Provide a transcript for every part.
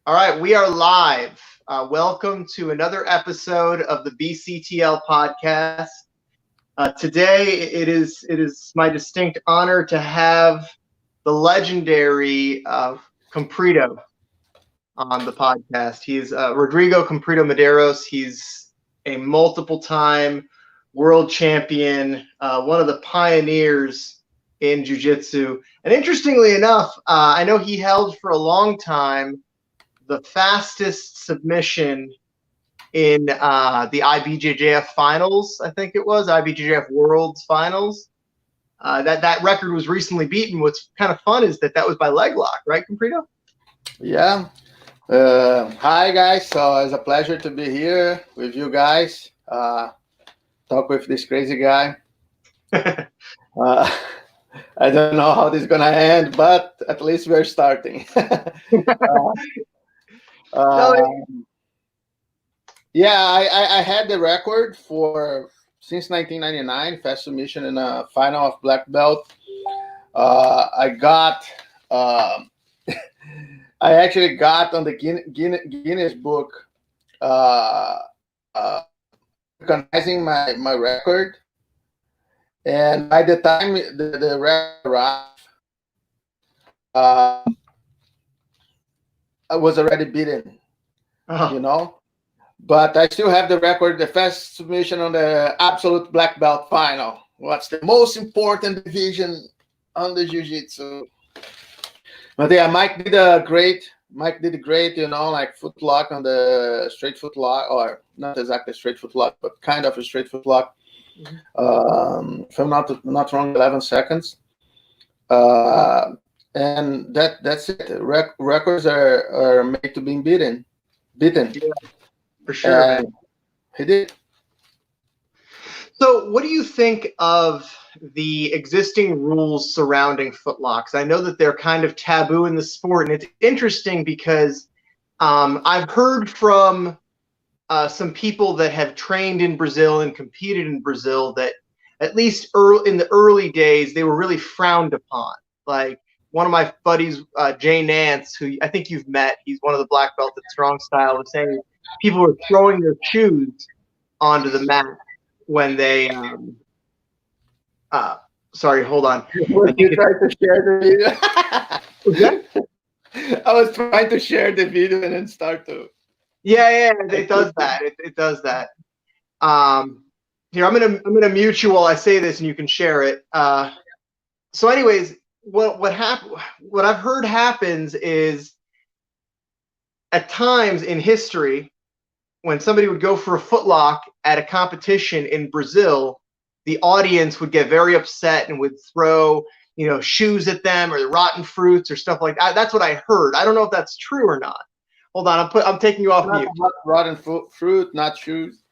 All right, we are live. Welcome to another episode of the BCTL Podcast. Today, it is my distinct honor to have the legendary Comprido on the podcast. He's Rodrigo Comprido Medeiros. He's a multiple-time world champion, one of the pioneers in jiu-jitsu. And interestingly enough, I know he held for a long time the fastest submission in the IBJJF finals. I think it was IBJJF Worlds finals. That record was recently beaten. What's kind of fun is that was by leg lock, right, Comprido? Yeah. Hi, guys. So it's a pleasure to be here with you guys. Talk with this crazy guy. I don't know how this is going to end, but at least we're starting. Yeah, I had the record since 1999, fast submission in a final of black belt. I got... I actually got on the Guinness book recognizing my record, and by the time the record arrived, I was already beaten, But I still have the record, the fast submission on the absolute black belt final. What's the most important division on the jiu-jitsu? But yeah, Mike did great, like foot lock on the straight foot lock, or not exactly straight foot lock, but kind of a straight foot lock. If I'm not wrong, 11 seconds. And that's it. Records are made to be beaten. Yeah, for sure, man. He did. So, what do you think of the existing rules surrounding footlocks? I know that they're kind of taboo in the sport, and it's interesting because I've heard from some people that have trained in Brazil and competed in Brazil that at least in the early days, they were really frowned upon. Like one of my buddies, Jay Nance, who I think you've met, he's one of the black belts at Strong Style, was saying people were throwing their shoes onto the mat when they sorry, hold on. You tried to share the video. I was trying to share the video and then start to. Yeah, it does that. It does that. Here, I'm gonna mute you while I say this, and you can share it. So, anyways, what I've heard happens is at times in history, when somebody would go for a footlock at a competition in Brazil, the audience would get very upset and would throw, shoes at them or rotten fruits or stuff like that. That's what I heard. I don't know if that's true or not. Hold on, I'm taking you off mute. Rotten fruit, not shoes.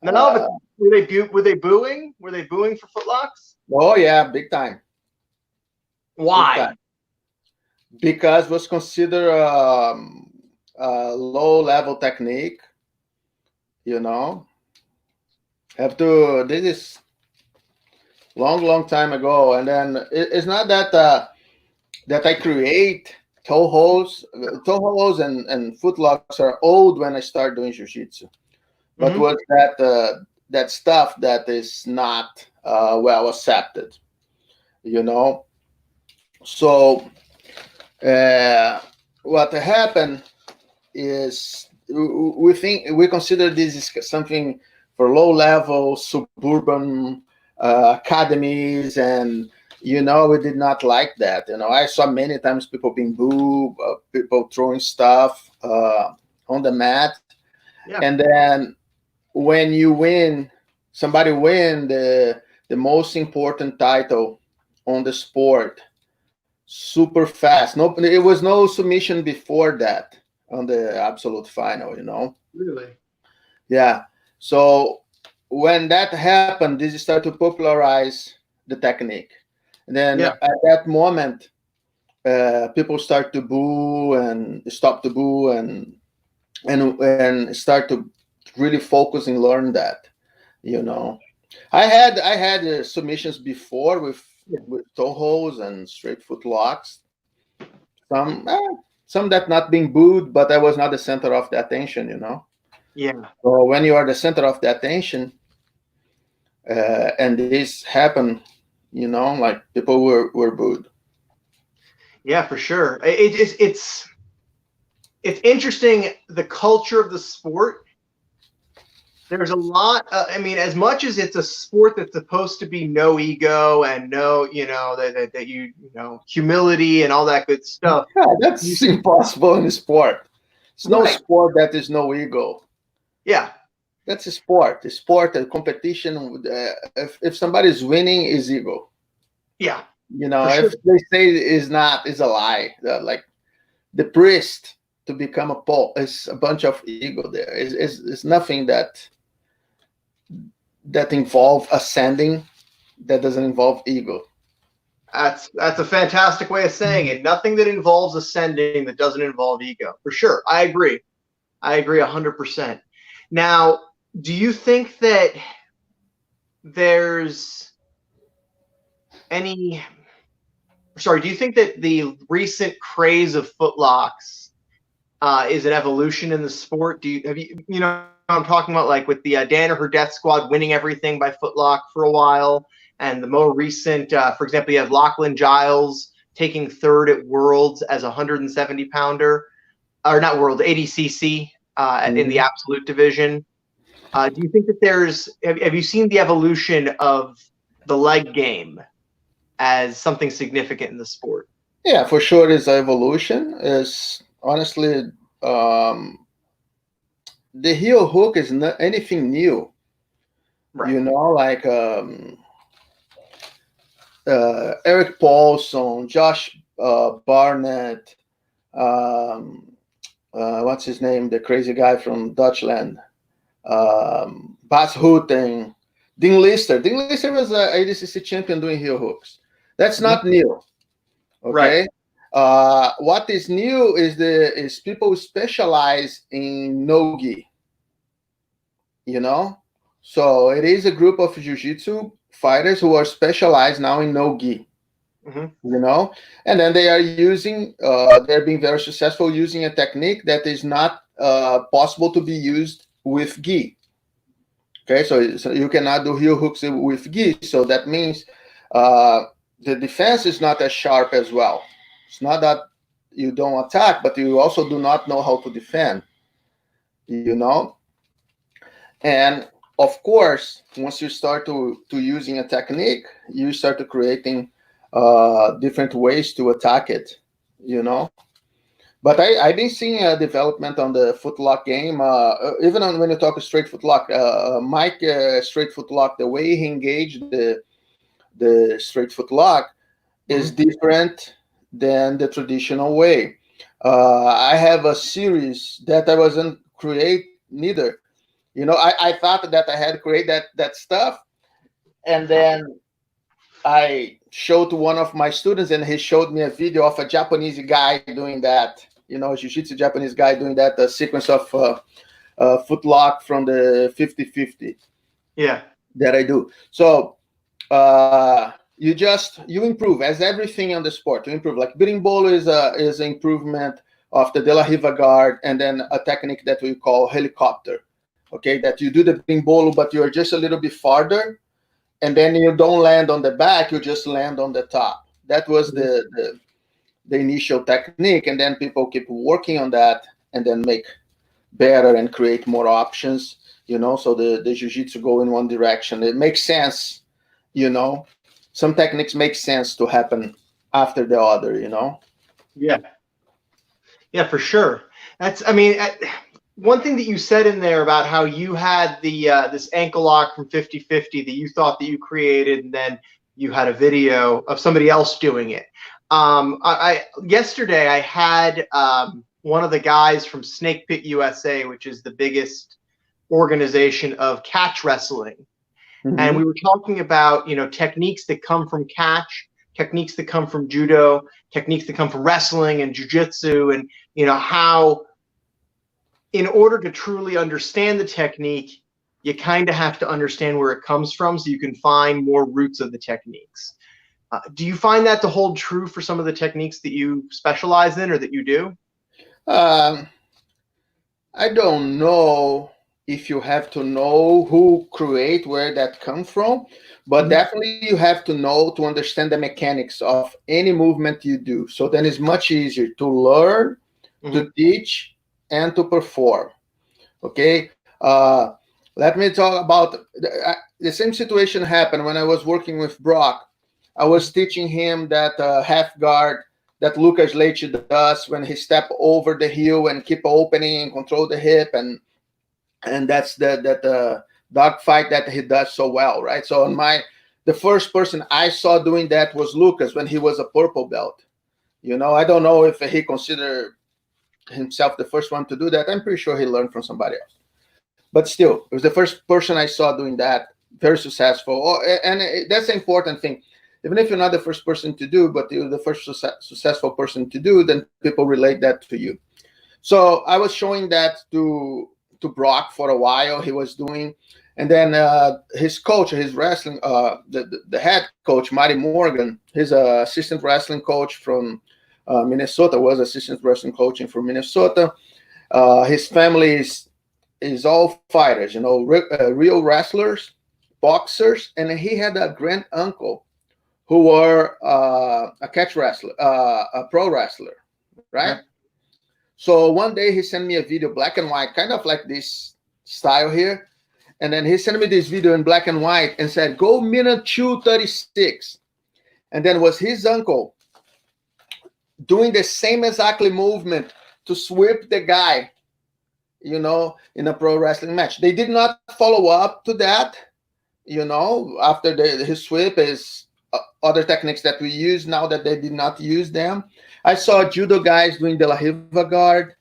No, but were they booing? Were they booing for footlocks? Oh yeah, big time. Why? Big time. Because it was considered a low-level technique. This is long time ago, and then it's not that that I create toe holes and footlocks are old when I start doing jiu-jitsu, but was that stuff that is not well accepted, So what happened is we consider this is something for low-level suburban academies, and we did not like that. I saw many times people being booed, people throwing stuff on the mat, and then when somebody win the most important title on the sport super fast. No, it was no submission before that on the absolute final, Really? Yeah. So when that happened, this started to popularize the technique. And then at that moment, people start to boo and stop to boo and start to really focus and learn that, I had submissions before with toe holds and straight foot locks. some that not being booed, but I was not the center of the attention, you know. Yeah. So when you are the center of the attention, and this happened, you know, like people were booed. Yeah, for sure. It's interesting, the culture of the sport. There's a lot. I mean, as much as it's a sport that's supposed to be no ego and no, that humility and all that good stuff. Yeah, that's impossible in sport. It's no Right. sport that is no ego. Yeah. That's a sport. A sport, a competition. If somebody is winning, is ego. Yeah. You know, For if sure. they say is not, is a lie. Like the priest to become a pope is a bunch of ego. There is nothing that involve ascending that doesn't involve ego. That's a fantastic way of saying it. Nothing that involves ascending that doesn't involve ego. For sure. I agree 100%. Now, do you think that there's any do you think that the recent craze of footlocks is an evolution in the sport? I'm talking about, like, with the Danaher Death Squad winning everything by footlock for a while, and the more recent, for example, you have Lachlan Giles taking third at Worlds as a 170 pounder, or not Worlds, ADCC in the absolute division. Do you think that have you seen the evolution of the leg game as something significant in the sport? Yeah, for sure, it's evolution. Is honestly, the heel hook is not anything new. Right. You know, like Eric Paulson, Josh Barnett, what's his name? The crazy guy from Dutchland, Bas Hooten, Dean Lister. Dean Lister was a ADCC champion doing heel hooks. That's not new. Okay. Right. What is new is people specialize in no gi. You know, so it is a group of jiu-jitsu fighters who are specialized now in no gi. You know, and then they are using, they're being very successful using a technique that is not possible to be used with gi. Okay, so you cannot do heel hooks with gi. So that means the defense is not as sharp as well. It's not that you don't attack, but you also do not know how to defend. You know, and of course, once you start to using a technique, you start to creating different ways to attack it, you know. But I've been seeing a development on the footlock game. Even when you talk straight footlock, Mike straight footlock, the way he engaged the straight footlock is different than the traditional way. I have a series that I wasn't create neither. You know, I thought that I had created that stuff, and then I showed to one of my students, and he showed me a video of a Japanese guy doing that. You know, jiu-jitsu Japanese guy doing that, a sequence of footlock from the 50-50. Yeah. That I do. So you improve as everything on the sport. You improve. Like berimbolo is an improvement of the De La Riva guard, and then a technique that we call helicopter. Okay, that you do the berimbolo, but you're just a little bit farther, and then you don't land on the back, you just land on the top. That was the initial technique, and then people keep working on that and then make better and create more options, you know, so the jiu-jitsu go in one direction. It makes sense, you know. Some techniques make sense to happen after the other, you know. Yeah, for sure. One thing that you said in there about how you had the this ankle lock from 50-50 that you thought that you created, and then you had a video of somebody else doing it. Yesterday I had one of the guys from Snake Pit USA, which is the biggest organization of catch wrestling, and we were talking about, you know, techniques that come from catch, techniques that come from judo, techniques that come from wrestling and jiu-jitsu, and, you know, how in order to truly understand the technique, you kind of have to understand where it comes from so you can find more roots of the techniques. Do you find that to hold true for some of the techniques that you specialize in or that you do? Um, I don't know if you have to know who create where that come from, but Mhm. definitely you have to know to understand the mechanics of any movement you do. So then it's much easier to learn, to Mhm. teach, and to perform. Okay. Let me talk about the same situation happened when I was working with Brock. I was teaching him that half guard that Lucas Leite does when he step over the heel and keep opening and control the hip, and that's the dog fight that he does so well, right? So on my the first person I saw doing that was Lucas when he was a purple belt. I don't know if he considered himself the first one to do that. I'm pretty sure he learned from somebody else. But still, it was the first person I saw doing that, very successful. And that's the important thing. Even if you're not the first person to do, but you're the first successful person to do, then people relate that to you. So I was showing that to Brock for a while. He was doing, and then his coach, his wrestling, the head coach, Marty Morgan, he's a assistant wrestling coach from Minnesota. Was assistant wrestling coaching from Minnesota. His family is all fighters, real wrestlers, boxers, and he had a grand uncle who were a catch wrestler, a pro wrestler, right? Okay. So one day he sent me a video, black and white, kind of like this style here, and then he sent me this video in black and white and said, "Go minute 2:36," and then was his uncle doing the same exactly movement to sweep the guy in a pro wrestling match. They did not follow up to that, after his sweep is other techniques that we use now that they did not use them. I saw judo guys doing the La Riva guard,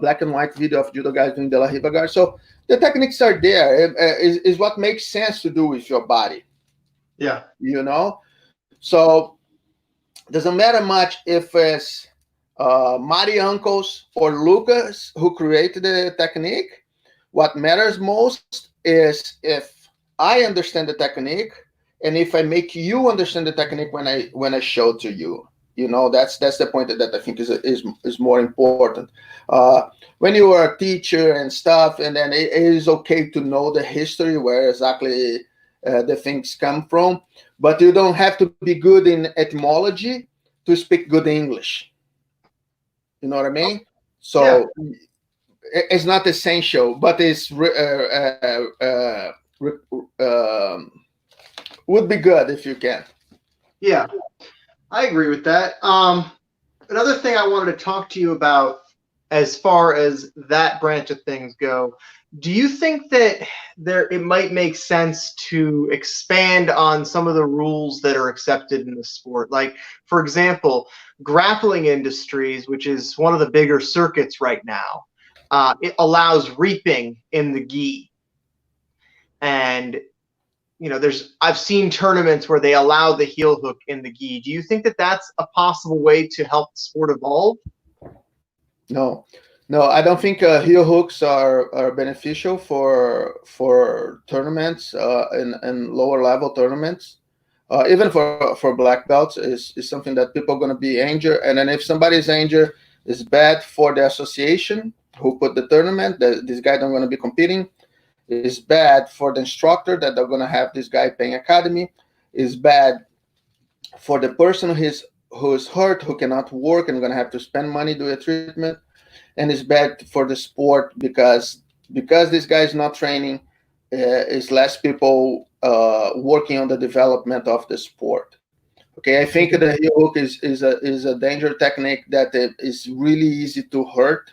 black and white video of judo guys doing the La Riva guard. So the techniques are there. Is what makes sense to do with your body, Yeah. you know? So doesn't matter much if it's Mari Uncles or Lucas who created the technique. What matters most is if I understand the technique and if I make you understand the technique when I show to you. That's the point that I think is more important. When you are a teacher and stuff, and then it is okay to know the history where exactly the things come from, but you don't have to be good in etymology to speak good English. You know what I mean? Yeah. So it's not essential, but it's would be good if you can. Yeah. I agree with that. Another thing I wanted to talk to you about as far as that branch of things go, do you think that it might make sense to expand on some of the rules that are accepted in the sport? Like, for example, grappling industries, which is one of the bigger circuits right now, it allows reaping in the gi. And I've seen tournaments where they allow the heel hook in the gi. Do you think that that's a possible way to help the sport evolve? No, no, I don't think heel hooks are beneficial for tournaments and lower level tournaments. Even for black belts is something that people are going to be injured, and then if somebody is injured, it's bad for the association who put the tournament. This guy don't going to be competing. It's bad for the instructor that they're going to have this guy paying academy. It's bad for the person who is hurt, who cannot work and going to have to spend money do a treatment, and it's bad for the sport because this guy is not training. Is less people working on the development of the sport. Okay, I think Mhm. the heel hook is a danger technique that is really easy to hurt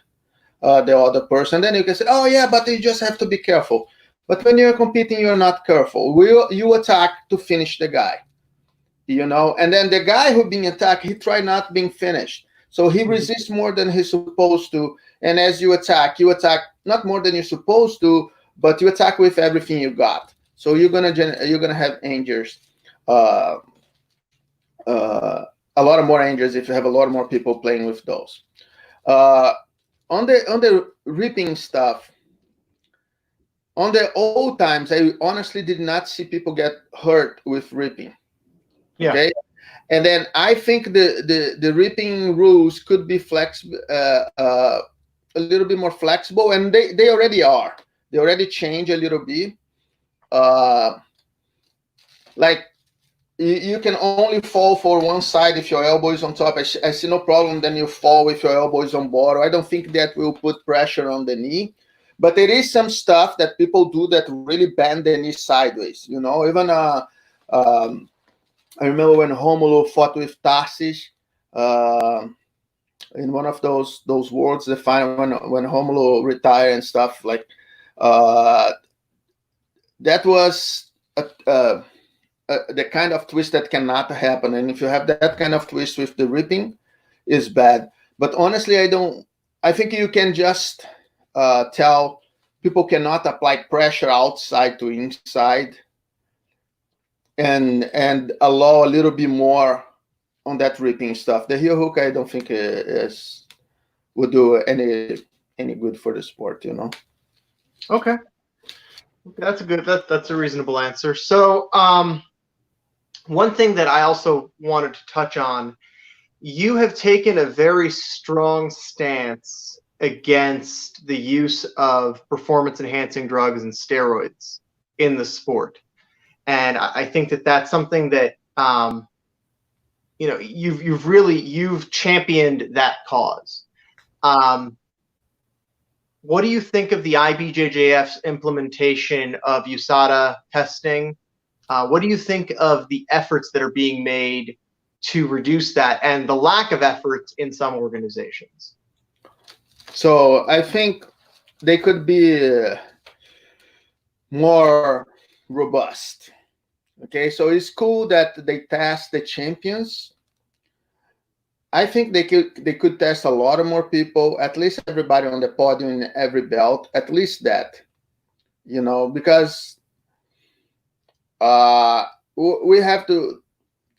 the other person. Then you can say, "Oh yeah, but you just have to be careful." But when you're competing, you're not careful. You attack to finish the guy, and then the guy who being attacked, he try not being finished, so he Mhm. resists more than he's supposed to. And as you attack not more than you're supposed to, but you attack with everything you got. So you're gonna have injuries, uh, uh, a lot of more injuries if you have a lot more people playing with those. Uh, on the reaping stuff, on the old times, I honestly did not see people get hurt with reaping. Yeah. Okay, And then I think the ripping rules could be a little bit more flexible, and they already are. They already change a little bit. Uh, like you can only fall for one side if your elbow is on top. I see no problem. Then you fall if your elbow is on bottom. I don't think that will put pressure on the knee. But there is some stuff that people do that really bend the knee sideways. You know, even I remember when Romulo fought with Tarsis in one of those worlds, the final when Romulo retired and stuff like that was the kind of twist that cannot happen. And if you have that kind of twist with the ripping, is bad. But honestly, I think you can just tell people cannot apply pressure outside to inside, and allow a little bit more on that ripping stuff. The heel hook, I don't think would do any good for the sport, you know. Okay, that's a reasonable answer. So, one thing that I also wanted to touch on, you have taken a very strong stance against the use of performance-enhancing drugs and steroids in the sport. And I think that that's something that you've championed that cause. What do you think of the IBJJF's implementation of USADA testing? What do you think of the efforts that are being made to reduce that and the lack of efforts in some organizations? So I think they could be more robust. Okay, so it's cool that they test the champions. I think they could test a lot of more people, at least everybody on the podium in every belt, at least that, you know, because we have to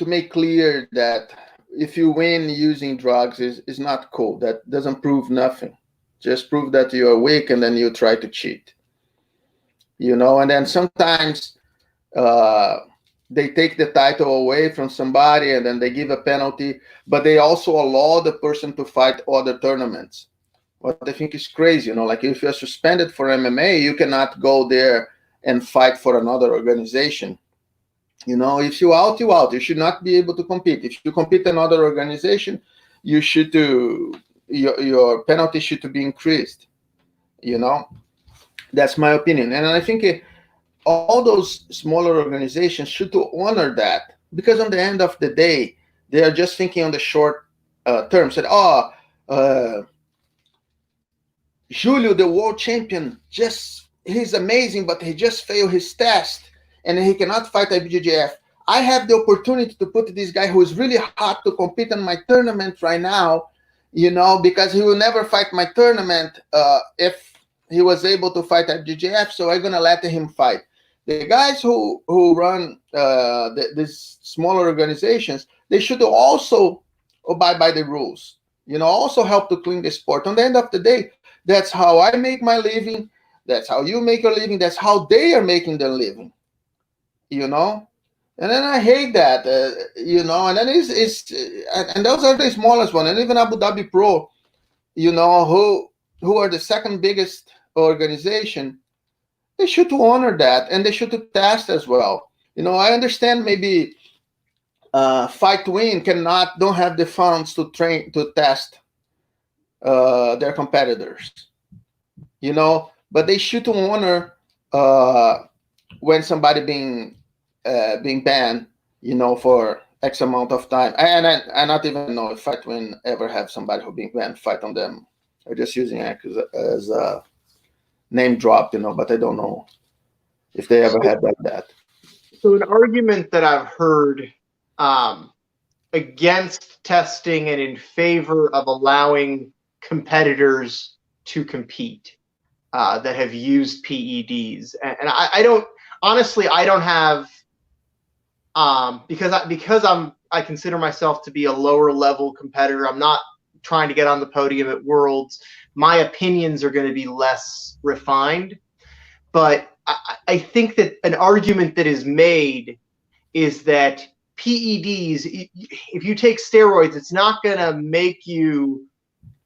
make clear that if you win using drugs is not cool. That doesn't prove nothing. Just prove that you're weak and then you try to cheat, you know. And then sometimes they take the title away from somebody and then they give a penalty, but they also allow the person to fight other tournaments. What I think is crazy, you know, like if you're suspended for MMA, you cannot go there and fight for another organization. You know, if you out, you out. You should not be able to compete. If you compete in another organization, you should do your penalty should be increased. You know, that's my opinion. And I think all those smaller organizations should honor that, because on the end of the day, they are just thinking on the short term. Said, Julio, the world champion, he's amazing, but he just failed his test and he cannot fight IBJJF. I have the opportunity to put this guy who is really hot to compete in my tournament right now, you know, because he will never fight my tournament if he was able to fight IBJJF, so I'm going to let him fight. The guys who run these smaller organizations, they should also abide by the rules, you know, also help to clean the sport. On the end of the day, that's how I make my living. That's how you make your living. That's how they are making their living, you know. And then I hate that, you know. And then and those are the smallest one. And even Abu Dhabi Pro, you know, who are the second biggest organization, they should honor that, and they should test as well. You know, I understand maybe Fight to Win don't have the funds to test their competitors, you know, but they should honor when somebody being banned, you know, for X amount of time. And I not even know if Fight to Win ever have somebody who being banned fight on them. I'm just using it as a name drop, you know, but I don't know if they ever had that. So an argument that I've heard against testing and in favor of allowing competitors to compete that have used PEDs, and I don't have because I consider myself to be a lower level competitor. I'm not trying to get on the podium at Worlds. My opinions are going to be less refined, but I think that an argument that is made is that PEDs, if you take steroids, it's not going to make you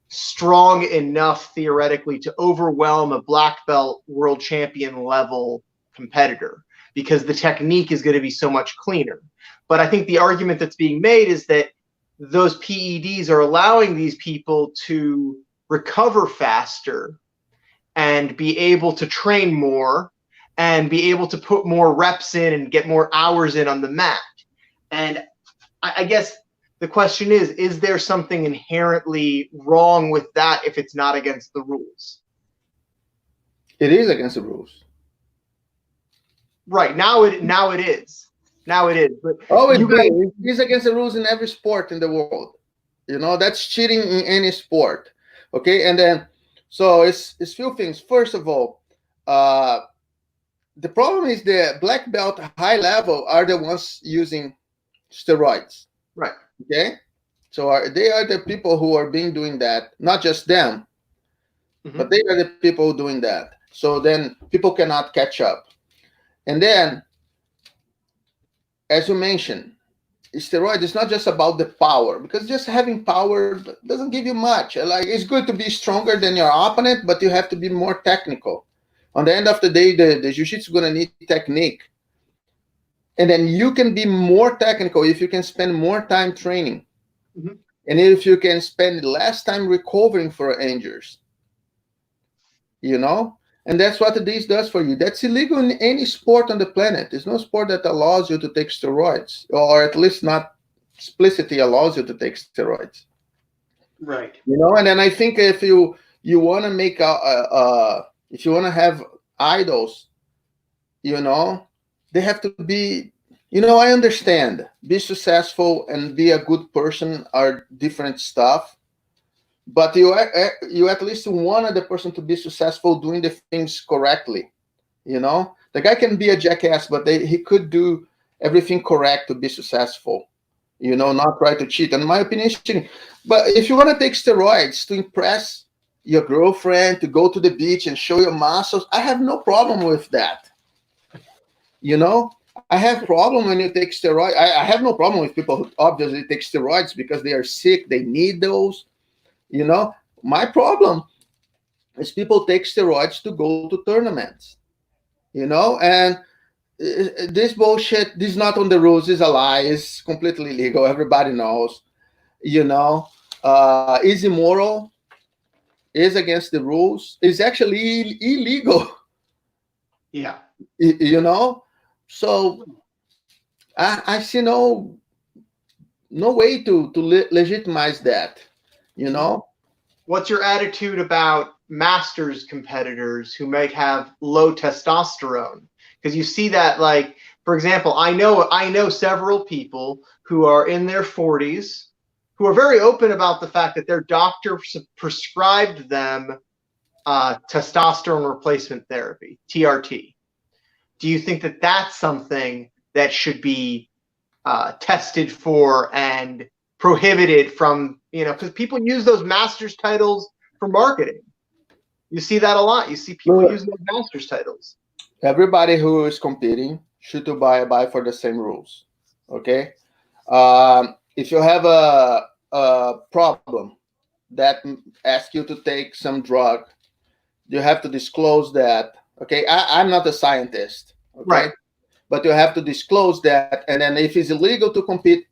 strong enough theoretically to overwhelm a black belt world champion level competitor, because the technique is going to be so much cleaner. But I think the argument that's being made is that those PEDs are allowing these people to recover faster and be able to train more and be able to put more reps in and get more hours in on the mat. And I guess the question is there something inherently wrong with that if it's not against the rules? It is against the rules. Right. Now it is. But it is against the rules in every sport in the world. That's cheating in any sport. Okay, and then so it's few things. First of all, the problem is the black belt high level are the ones using steroids. Right. Okay, so they are the people who are doing that. Not just them, but they are the people doing that. So then people cannot catch up. And then, as you mentioned, steroid is not just about the power, because just having power doesn't give you much. Like, it's good to be stronger than your opponent, but you have to be more technical. On the end of the day, the jiu-jitsu is going to need technique. And then you can be more technical if you can spend more time training. And if you can spend less time recovering for injuries. And that's what this does for you. That's illegal in any sport on the planet. There's no sport that allows you to take steroids, or at least not explicitly allows you to take steroids. Right. And then I think if you want to make if you want to have idols, they have to be, I understand be successful and be a good person are different stuff. But you at least want the person to be successful doing the things correctly. The guy can be a jackass, but he could do everything correct to be successful. Not try to cheat. In my opinion, cheating. But if you want to take steroids to impress your girlfriend, to go to the beach and show your muscles, I have no problem with that. I have problem when you take steroids. I have no problem with people who obviously take steroids because they are sick, they need those. My problem is people take steroids to go to tournaments, and this bullshit, this is not on the rules, is a lie, it's completely illegal. Everybody knows, is immoral, is against the rules, is actually illegal. Yeah. So I see no way to legitimize that. What's your attitude about masters competitors who might have low testosterone? Because you see that, like, for example, I know several people who are in their 40s who are very open about the fact that their doctor prescribed them testosterone replacement therapy, TRT. Do you think that that's something that should be tested for and prohibited from, because people use those masters titles for marketing. You see that a lot. You see people use those masters titles. Everybody who is competing should abide for the same rules. Okay. If you have a problem that asks you to take some drug, you have to disclose that. Okay. I'm not a scientist. Okay? Right. But you have to disclose that. And then if it's illegal to compete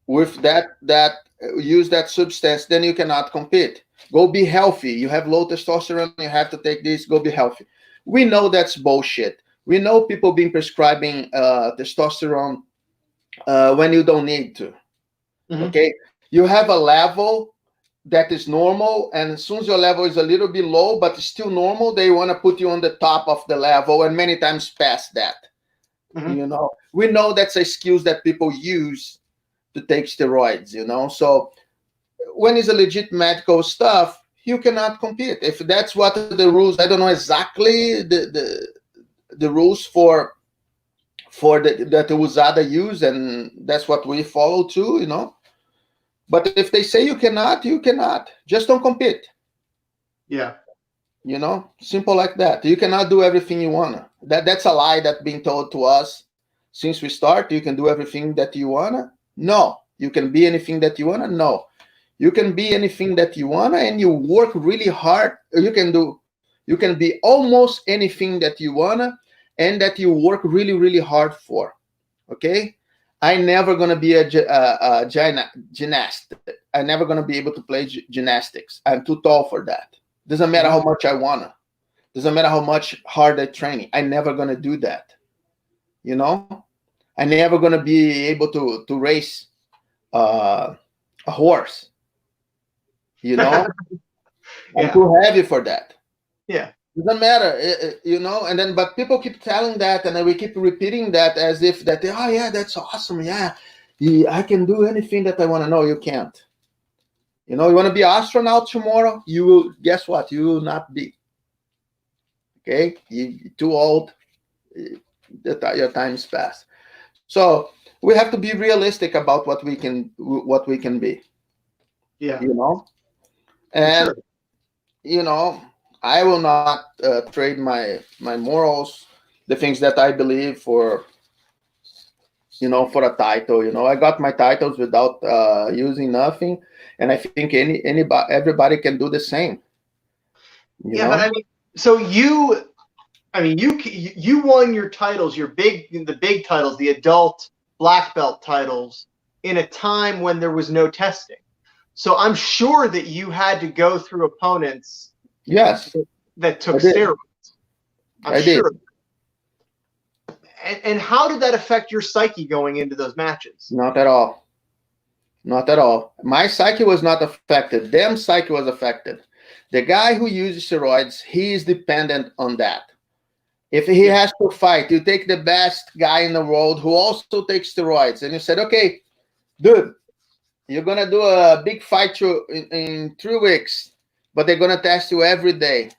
with that use that substance, then you cannot compete. Go be healthy. You have low testosterone, you have to take this, go be healthy. We know that's bullshit. We know people being prescribing testosterone when you don't need to. Okay, you have a level that is normal, and as soon as your level is a little bit low but still normal, they want to put you on the top of the level and many times past that. We know that's an excuse that people use to take steroids, so when it's a legit medical stuff, you cannot compete. If that's what the rules, I don't know exactly the rules for that USADA use, and that's what we follow too, but if they say you cannot, just don't compete. Yeah. Simple like that. You cannot do everything you want. That's a lie that's being told to us since we start, you can do everything that you wanna? No. You can be anything that you wanna? No. You can be anything that you wanna, and you work really hard. You can be almost anything that you wanna, and that you work really, really hard for. Okay? I never gonna be a gymnast. I'm never gonna be able to play gymnastics. I'm too tall for that. Doesn't matter how much I wanna. Doesn't matter how much hard I training. I'm never gonna do that. You know, I'm never gonna be able to race a horse. You know, I'm too heavy for that. Yeah. Doesn't matter, you know. And then, but people keep telling that, and then we keep repeating that as if that, oh yeah, that's awesome. Yeah, I can do anything that I want to know. You can't. You know, you want to be an astronaut tomorrow? You will. Guess what? You will not be. Okay, you're too old. Your time's past. So we have to be realistic about what we can be. Yeah. You know, and sure. You know, I will not trade my morals, the things that I believe for, you know, for a title. You know, I got my titles without using nothing, and I think everybody can do the same. You know? But I mean, so you won your titles, the big titles, the adult black belt titles, in a time when there was no testing. So I'm sure that you had to go through opponents. Yes. That took steroids. I'm sure. And how did that affect your psyche going into those matches? Not at all. Not at all. My psyche was not affected. Them psyche was affected. The guy who uses steroids, he is dependent on that. If he has to fight, you take the best guy in the world who also takes steroids, and you said, okay, dude, you're going to do a big fight in 3 weeks, but they're going to test you every day.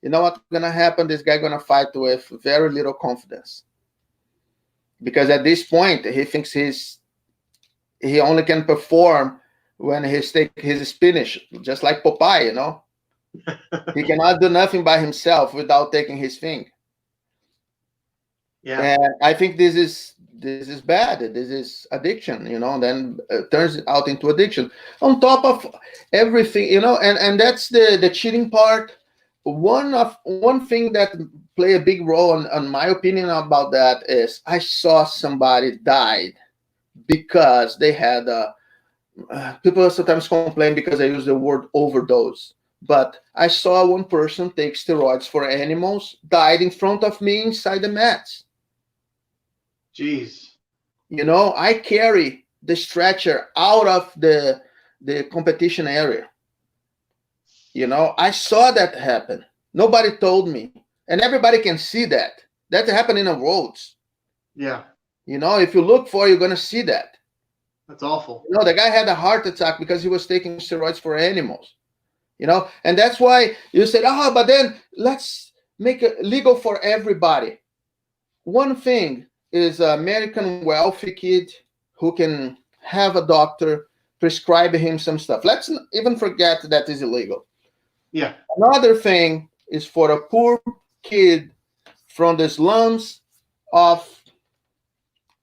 You know what's going to happen? This guy going to fight with very little confidence. Because at this point, he thinks he only can perform when he's taking his spinach, just like Popeye, you know? He cannot do nothing by himself without taking his thing. Yeah. And I think this is bad. This is addiction, you know, and then turns out into addiction. On top of everything, you know, and that's the cheating part. One thing that play a big role on my opinion about that is I saw somebody died because they had people sometimes complain because I use the word overdose, but I saw one person take steroids for animals, died in front of me inside the mats. Jeez. You know, I carry the stretcher out of the competition area. You know, I saw that happen. Nobody told me. And everybody can see that. That happened in the roads. Yeah. You know, if you look for it, you're going to see that. That's awful. You know, the guy had a heart attack because he was taking steroids for animals. You know, and that's why you said, but then let's make it legal for everybody. One thing is an American wealthy kid who can have a doctor prescribe him some stuff. Let's even forget that is illegal. Yeah. Another thing is for a poor kid from the slums of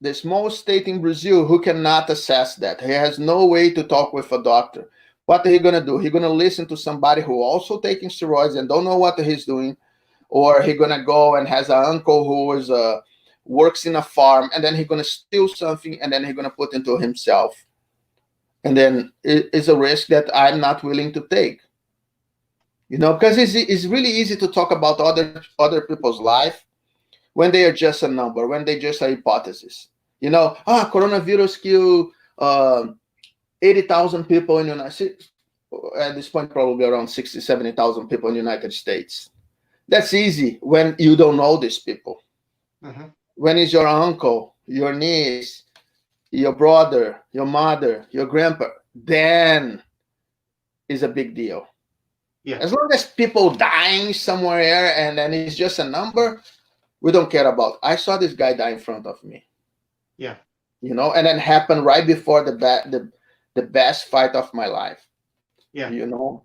the small state in Brazil who cannot assess that. He has no way to talk with a doctor. What are he going to do? He's going to listen to somebody who also taking steroids and don't know what he's doing, or he's going to go and has an uncle who is works in a farm, and then he's going to steal something, and then he's going to put into himself. And then it's a risk that I'm not willing to take. You know, because it's really easy to talk about other people's life when they are just a number, when they just a hypothesis. You know, coronavirus killed 80,000 people in the United States. At this point, probably around 60, 70,000 people in the United States. That's easy when you don't know these people. Mm-hmm. When it's your uncle, your niece, your brother, your mother, your grandpa, then it's a big deal. Yeah. As long as people dying somewhere and then it's just a number, we don't care about. I saw this guy die in front of me. Yeah. You know, and then happened right before the best fight of my life. Yeah. You know,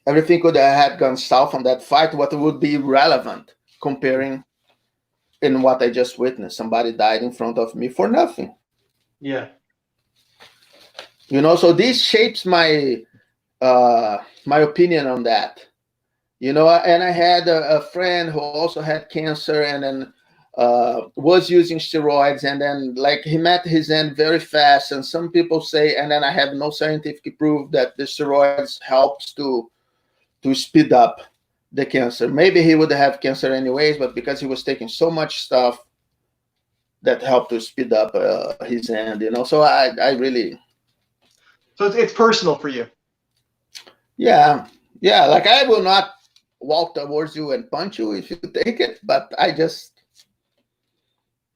everything could have gone south on that fight. What would be relevant comparing in what I just witnessed. Somebody died in front of me for nothing. Yeah. So this shapes my my opinion on that. And I had a friend who also had cancer, and then was using steroids, and then like he met his end very fast. And some people say, and then I have no scientific proof that the steroids helps to speed up the cancer. Maybe he would have cancer anyways, but because he was taking so much stuff, that helped to speed up his end. So I really. So it's personal for you. Yeah. Like I will not walk towards you and punch you if you take it, but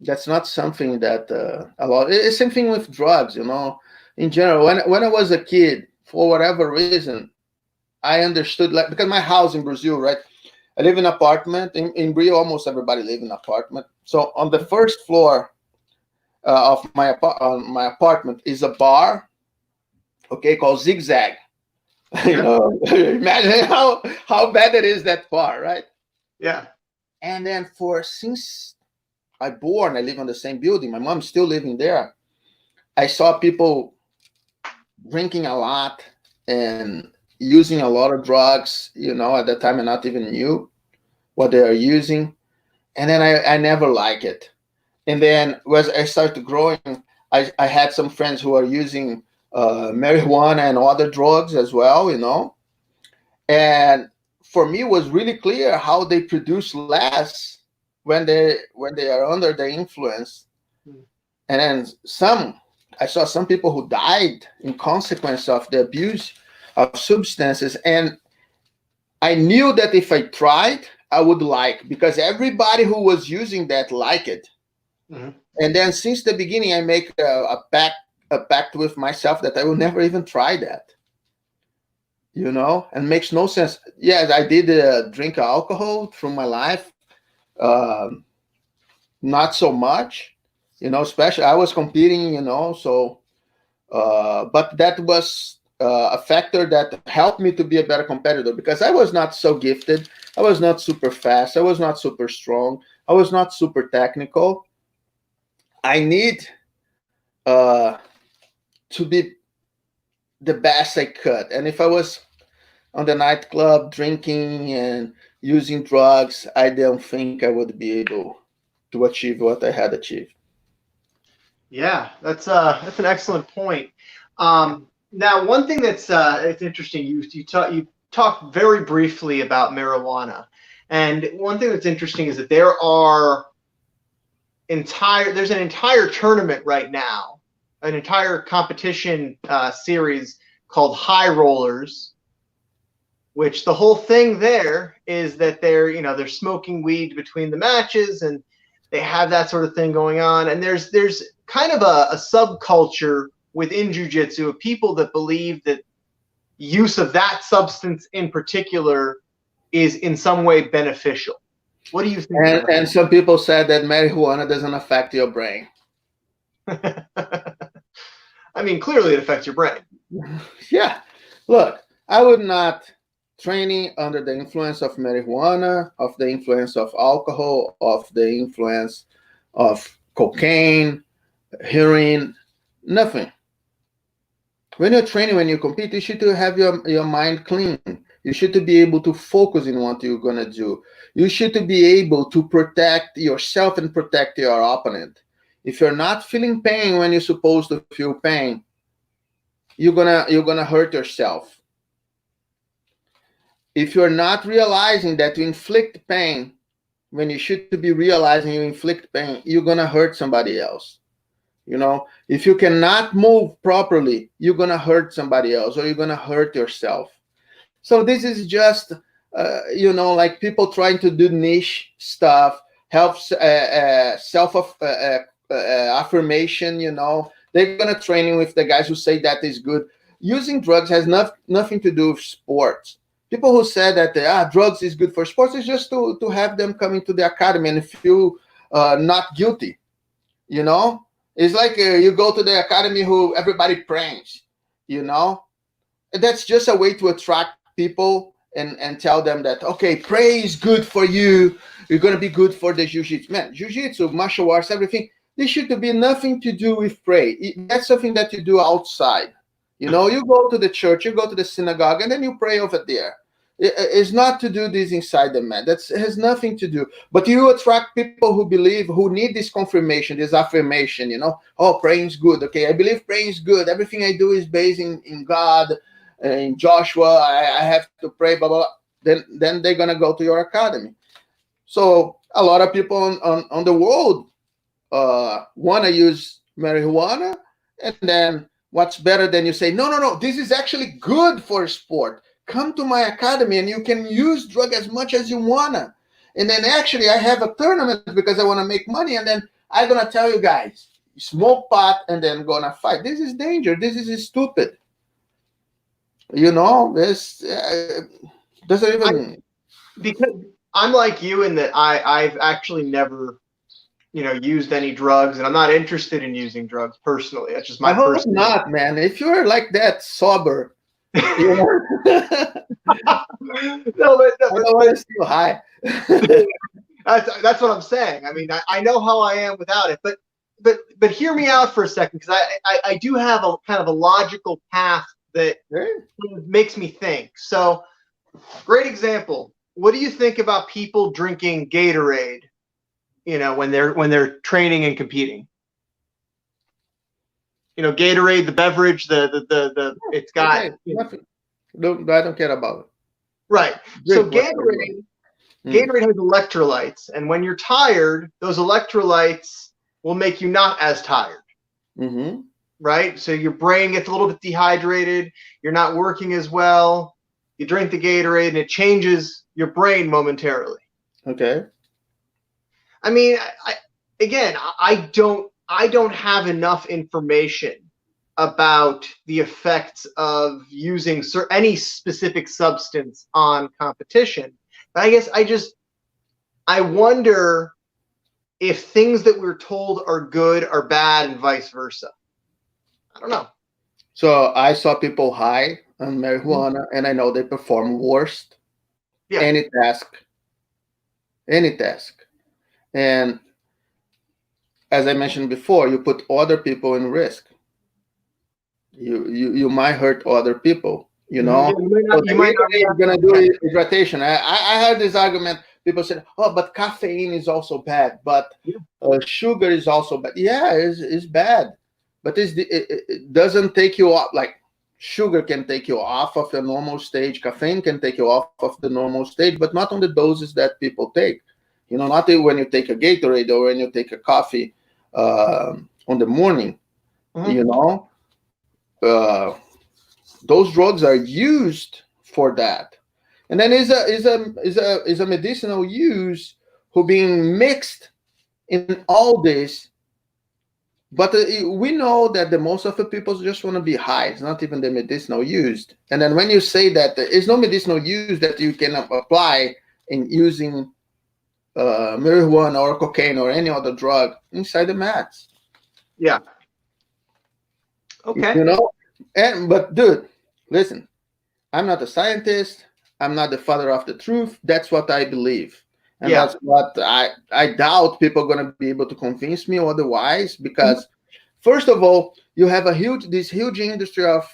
that's not something that a lot. It's same thing with drugs, in general. When I was a kid, for whatever reason, I understood, like, because my house in Brazil, right? I live in an apartment. In Rio, almost everybody live in an apartment. So on the first floor of my apartment is a bar, okay, called Zigzag. Yeah. Imagine how bad it is, that bar, right? Yeah. And then since I live in the same building. My mom's still living there. I saw people drinking a lot and using a lot of drugs. At that time I not even knew what they are using, and then I never liked it. And then as I started growing, I had some friends who are using marijuana and other drugs as well, and for me it was really clear how they produce less when they are under the influence. And then I saw some people who died in consequence of the abuse of substances, and I knew that if I tried, I would like, because everybody who was using that liked it. Mm-hmm. And then since the beginning, I make a pact with myself that I will never even try that. And makes no sense. Yes, I did drink alcohol through my life, not so much, especially I was competing, so but that was a factor that helped me to be a better competitor, because I was not so gifted. I was not super fast. I was not super strong. I was not super technical. I need to be the best I could. And if I was on the nightclub drinking and using drugs, I don't think I would be able to achieve what I had achieved. Yeah, that's an excellent point. Now, one thing that's it's interesting. You talked very briefly about marijuana, and one thing that's interesting is that there's an entire tournament right now, an entire competition series called High Rollers, which the whole thing there is that they're smoking weed between the matches, and they have that sort of thing going on. And there's kind of a subculture within jiu-jitsu of people that believe that use of that substance in particular is in some way beneficial. What do you think? And some people said that marijuana doesn't affect your brain. I mean, clearly it affects your brain. Yeah. Look, I would not training under the influence of marijuana, of the influence of alcohol, of the influence of cocaine, heroin, nothing. When you're training, when you compete, you should have your mind clean. You should be able to focus in what you're going to do. You should be able to protect yourself and protect your opponent. If you're not feeling pain when you're supposed to feel pain, you're gonna hurt yourself. If you're not realizing that you inflict pain when you should be realizing you inflict pain, you're gonna hurt somebody else. If you cannot move properly, you're gonna hurt somebody else, or you're gonna hurt yourself. So this is just, like people trying to do niche stuff, helps self affirmation. They're gonna training with the guys who say that is good. Using drugs has nothing to do with sports. People who said that drugs is good for sports is just to have them come into the academy and feel not guilty. It's like you go to the academy who everybody pranks. That's just a way to attract people and tell them that, okay, pray is good for you. You're going to be good for the jiu-jitsu. Man, jiu-jitsu, martial arts, everything, this should be nothing to do with pray. That's something that you do outside. You know, you go to the church, you go to the synagogue, and then you pray over there. It's not to do this inside the mat. That has nothing to do. But you attract people who believe, who need this confirmation, this affirmation, you know. Oh, praying is good. Okay, I believe praying is good. Everything I do is based in God, in Joshua. I have to pray, blah, blah, blah. Then they're going to go to your academy. So a lot of people on the world want to use marijuana. And then what's better than you say, no, this is actually good for sport. Come to my academy and you can use drug as much as you wanna. And then actually I have a tournament because I want to make money. And then I'm going to tell you guys, smoke pot and then going to fight. This is danger. This is stupid. You know, this doesn't even... Because I'm like you in that I've actually never, used any drugs, and I'm not interested in using drugs personally. That's just my personal... I hope not, man. If you're like that sober... No, but it's too high. That's what I'm saying. I mean, I know how I am without it, but hear me out for a second, because I do have a kind of a logical path that makes me think. So, great example. What do you think about people drinking Gatorade? When they're training and competing. Gatorade, the beverage, it's got... No, I don't care about it. Right. So Gatorade has electrolytes. And when you're tired, those electrolytes will make you not as tired. Mm-hmm. Right? So your brain gets a little bit dehydrated. You're not working as well. You drink the Gatorade and it changes your brain momentarily. Okay. I mean, I don't have enough information about the effects of using any specific substance on competition. But I guess I wonder if things that we're told are good are bad and vice versa. I don't know. So I saw people high on marijuana, and I know they perform worst. Yeah. Any task. And as I mentioned before, you put other people in risk. You might hurt other people, you know. You might not gonna do hydration. I heard this argument. People said, "Oh, but caffeine is also bad, but sugar is also bad." Yeah, it's bad, but it doesn't take you off. Like sugar can take you off of the normal stage. Caffeine can take you off of the normal stage, but not on the doses that people take. Not when you take a Gatorade or when you take a coffee on the morning. Mm-hmm. Those drugs are used for that, and then is a medicinal use who being mixed in all this. But we know that the most of the people just want to be high. It's not even the medicinal used. And then when you say that there is no medicinal use that you can apply in using marijuana or cocaine or any other drug inside the mats. Yeah. Okay. But dude, listen, I'm not a scientist. I'm not the father of the truth. That's what I believe. And that's what I doubt people are going to be able to convince me otherwise, because first of all, you have this huge industry of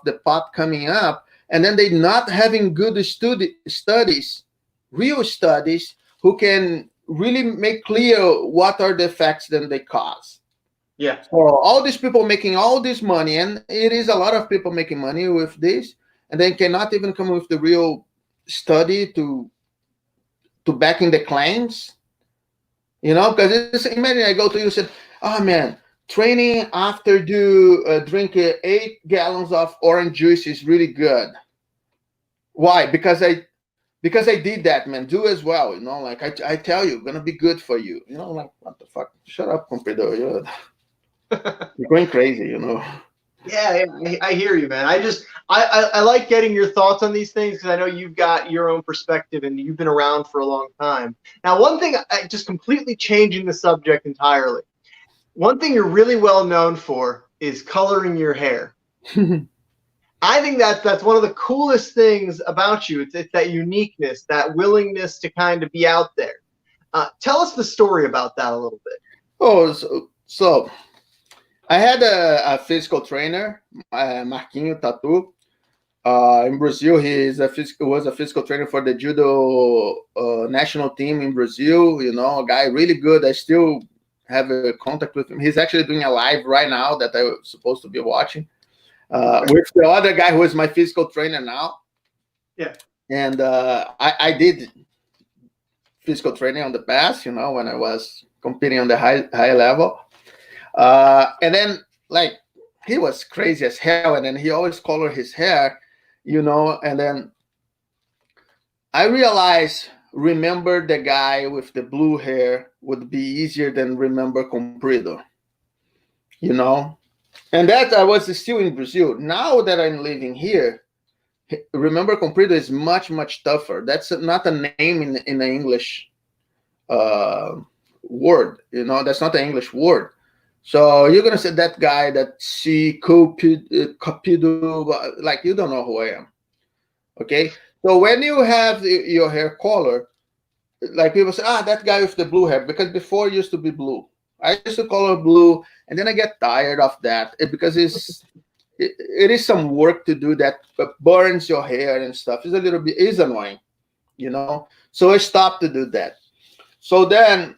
the pot coming up, and then they not having good studies, real studies, who can really make clear what are the effects that they cause. Yeah. So all these people making all this money, and it is a lot of people making money with this, and they cannot even come with the real study to backing the claims. Because imagine I go to you and say, "Oh man, training after drink 8 gallons of orange juice is really good." Why? Because I did that, man. Do as well, like I tell you, gonna be good for you. Like, what the fuck? Shut up, Comprido. You're going crazy, Yeah, I hear you, man. I like getting your thoughts on these things, because I know you've got your own perspective and you've been around for a long time. Now, one thing, just completely changing the subject entirely. One thing you're really well known for is coloring your hair. I think that's one of the coolest things about you. It's that uniqueness, that willingness to kind of be out there. Tell us the story about that a little bit. Oh, so I had a physical trainer, Marquinho Tatu. In Brazil, was a physical trainer for the judo national team in Brazil. You know, a guy really good. I still have a contact with him. He's actually doing a live right now that I was supposed to be watching with the other guy who is my physical trainer now. Yeah. And I did physical training on the past, you know, when I was competing on the high level. And then, like, he was crazy as hell, and then he always colored his hair, you know, and then I realized remember the guy with the blue hair would be easier than remember Comprido, you know. And that I was still in Brazil. Now that I'm living here, remember Comprido is much, much tougher. That's not a name in the English word, you know. That's not an English word. So you're gonna say that guy that Capido, like, you don't know who I am. Okay. So when you have your hair color, like, people say, that guy with the blue hair, because before it used to be blue. I used to color blue, and then I get tired of that because it is some work to do that, burns your hair and stuff. It's annoying, you know. So I stopped to do that. So then,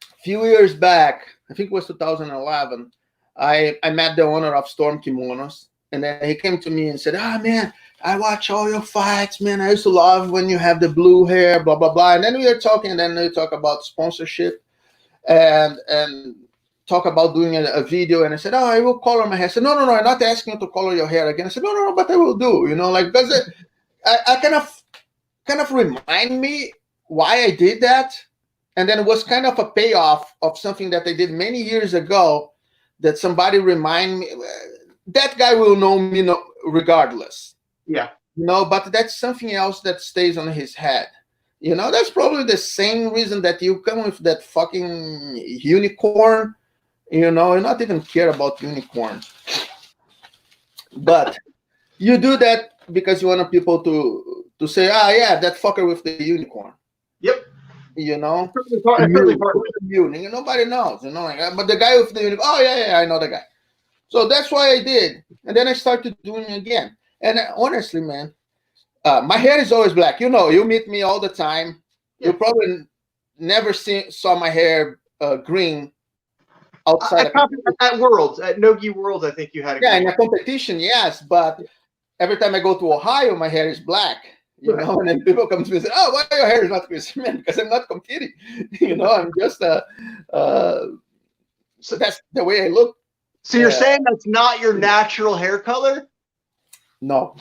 a few years back, I think it was 2011, I met the owner of Storm Kimonos, and then he came to me and said, man, I watch all your fights, man. I used to love when you have the blue hair, blah, blah, blah. And then we were talking, and then we talk about sponsorship and talk about doing a video. And I said, I will color my hair. I said, no, I'm not asking you to color your hair again. I said, no, but I will do, you know, like, because I kind of remind me why I did that. And then it was kind of a payoff of something that I did many years ago that somebody remind me. That guy will know me regardless. Yeah. You know, but that's something else that stays on his head. You know, that's probably the same reason that you come with that fucking unicorn. You know, you not even care about unicorns. But you do that because you want people to say, yeah, that fucker with the unicorn. Yep. You know, Nobody knows, you know, like, but the guy with the unicorn, I know the guy. So that's why I did. And then I started doing it again. And honestly, man, my hair is always black. You know, you meet me all the time. Yeah. You probably never saw my hair green outside. At Worlds, at Nogi Worlds, I think you had in a competition, yes. But every time I go to Ohio, my hair is black. You know, and then people come to me and say, why your hair is not green? Man, because I'm not competing. You know, I'm just so that's the way I look. So you're saying that's not your natural hair color? No.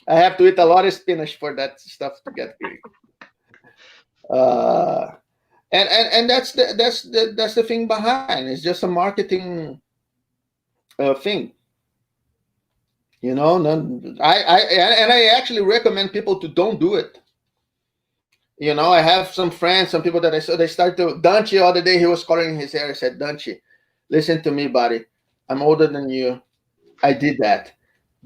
I have to eat a lot of spinach for that stuff to get green. And that's the thing behind. It's just a marketing thing. You know, I actually recommend people to don't do it. You know, I have some friends, some people that I saw, they start to, Dunchi, the other day, he was coloring his hair. I said, Dunchi, listen to me, buddy. I'm older than you. I did that.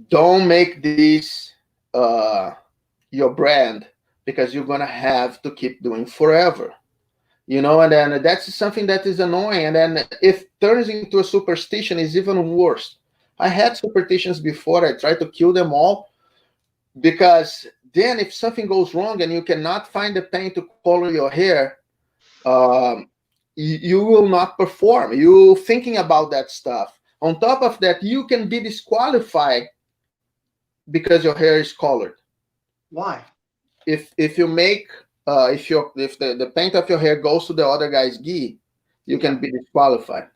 Don't make this your brand, because you're going to have to keep doing forever. You know, and then that's something that is annoying. And then if it turns into a superstition, it's even worse. I had superstitions before. I tried to kill them all, because then if something goes wrong and you cannot find the paint to color your hair, you will not perform. You thinking about that stuff. On top of that, you can be disqualified because your hair is colored. Why? If you make if the paint of your hair goes to the other guy's gi, you can be disqualified.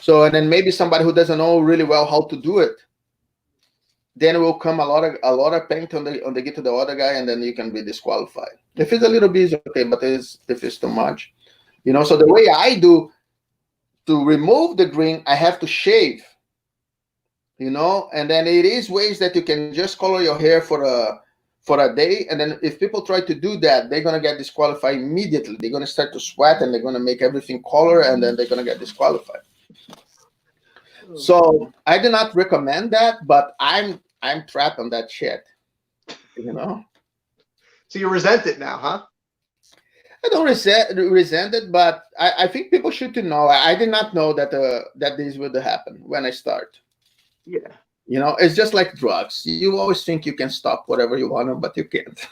So, and then maybe somebody who doesn't know really well how to do it, then it will come a lot of paint on the gi to the other guy, and then you can be disqualified. If it's a little bit, it's okay, but if it's too much, you know. So the way I do to remove the green, I have to shave, you know, and then it is ways that you can just color your hair for a day, and then if people try to do that, they're gonna get disqualified immediately. They're gonna start to sweat, and they're gonna make everything color, and then they're gonna get disqualified. So I do not recommend that, but I I'm trapped on that shit, you know. So you resent it now, huh? I don't resent it, but I think people should to know. I did not know that that this would happen when I start. Yeah. You know, it's just like drugs. You always think you can stop whatever you want to, but you can't.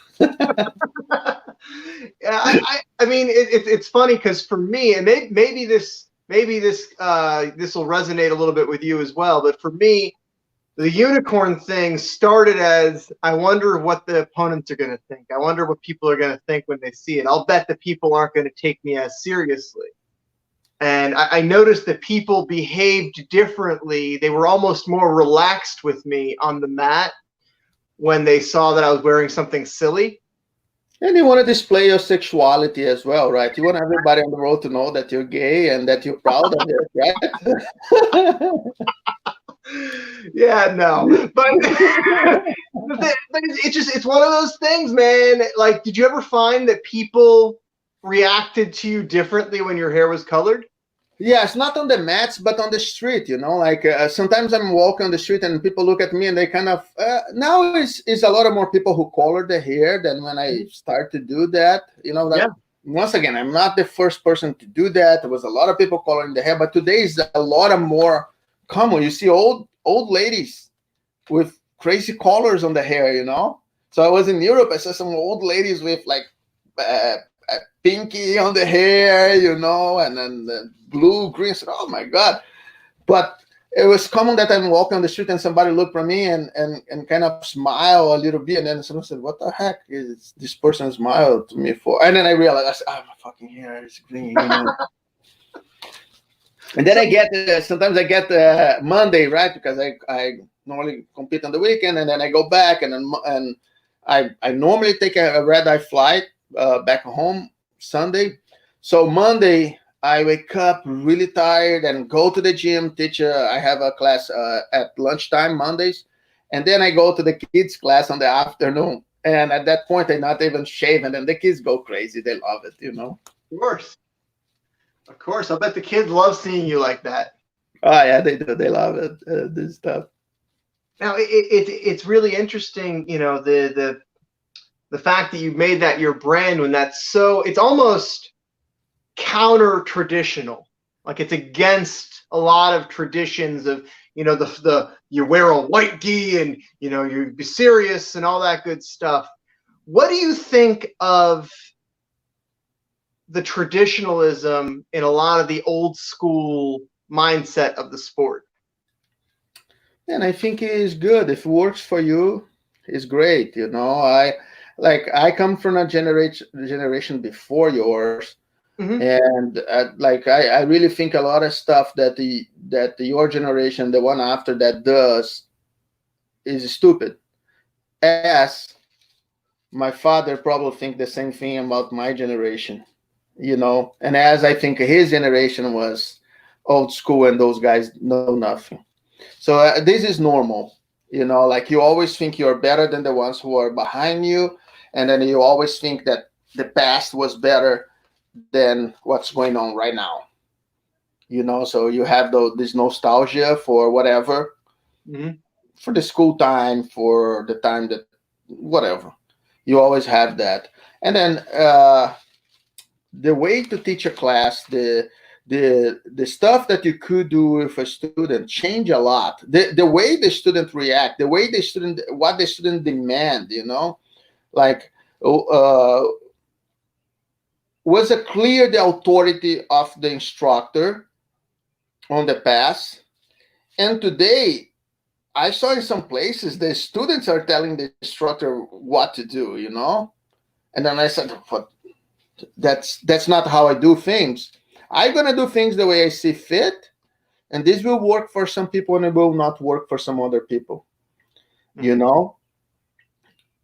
Yeah, I mean, it's funny because for me, and maybe this this will resonate a little bit with you as well. But for me, the unicorn thing started as I wonder what the opponents are going to think. I wonder what people are going to think when they see it. I'll bet the people aren't going to take me as seriously. And I noticed that people behaved differently. They were almost more relaxed with me on the mat when they saw that I was wearing something silly. And you want to display your sexuality as well, right? You want everybody on the road to know that you're gay and that you're proud of it, right? Yeah, no, but it's one of those things, man. Like, did you ever find that people reacted to you differently when your hair was colored? Yeah, it's not on the mats, but on the street, you know, like sometimes I'm walking on the street and people look at me and they kind of, now is a lot of more people who color the hair than when I start to do that, you know, that, Yeah. Once again, I'm not the first person to do that. There was a lot of people coloring the hair, but today is a lot of more common. You see old ladies with crazy colors on the hair, you know. So I was in Europe, I saw some old ladies with like pinky on the hair, you know, and then the blue, green. I said, oh my God. But it was common that I'm walking on the street and somebody looked at me and kind of smile a little bit. And then someone said, what the heck is this person smiled to me for? And then I realized, I said, oh, my fucking hair is green, you know. And then I get, sometimes I get Monday, right? Because I normally compete on the weekend and then I go back and I normally take a red-eye flight back home Sunday. So Monday, I wake up really tired and go to the gym, teach. I have a class at lunchtime Mondays. And then I go to the kids' class on the afternoon. And at that point, I not even shave. And then the kids go crazy. They love it, you know. Of course. Of course. I bet the kids love seeing you like that. Oh, yeah, they do. They love it, this stuff. Now, it's really interesting, you know, the fact that you made that your brand when that's so, it's almost counter traditional, like it's against a lot of traditions of, you know, the you wear a white gi and, you know, you be serious and all that good stuff. What do you think of the traditionalism in a lot of the old school mindset of the sport? And I think it is good. If it works for you, it's great. You know, I come from a generation before yours. Mm-hmm. And I really think a lot of stuff that your generation, the one after that, does is stupid. As my father probably think the same thing about my generation, you know, and as I think his generation was old school and those guys know nothing. So this is normal, you know, like you always think you're better than the ones who are behind you, and then you always think that the past was better than what's going on right now, you know. So you have this nostalgia for whatever, Mm-hmm. for the school time, for the time that whatever, you always have that. And then the way to teach a class, the stuff that you could do with a student change a lot. The way the student react, the way what the student demand, you know, like was it clear the authority of the instructor on the past. And today, I saw in some places the students are telling the instructor what to do, you know? And then I said, but that's not how I do things. I'm going to do things the way I see fit. And this will work for some people and it will not work for some other people, you know?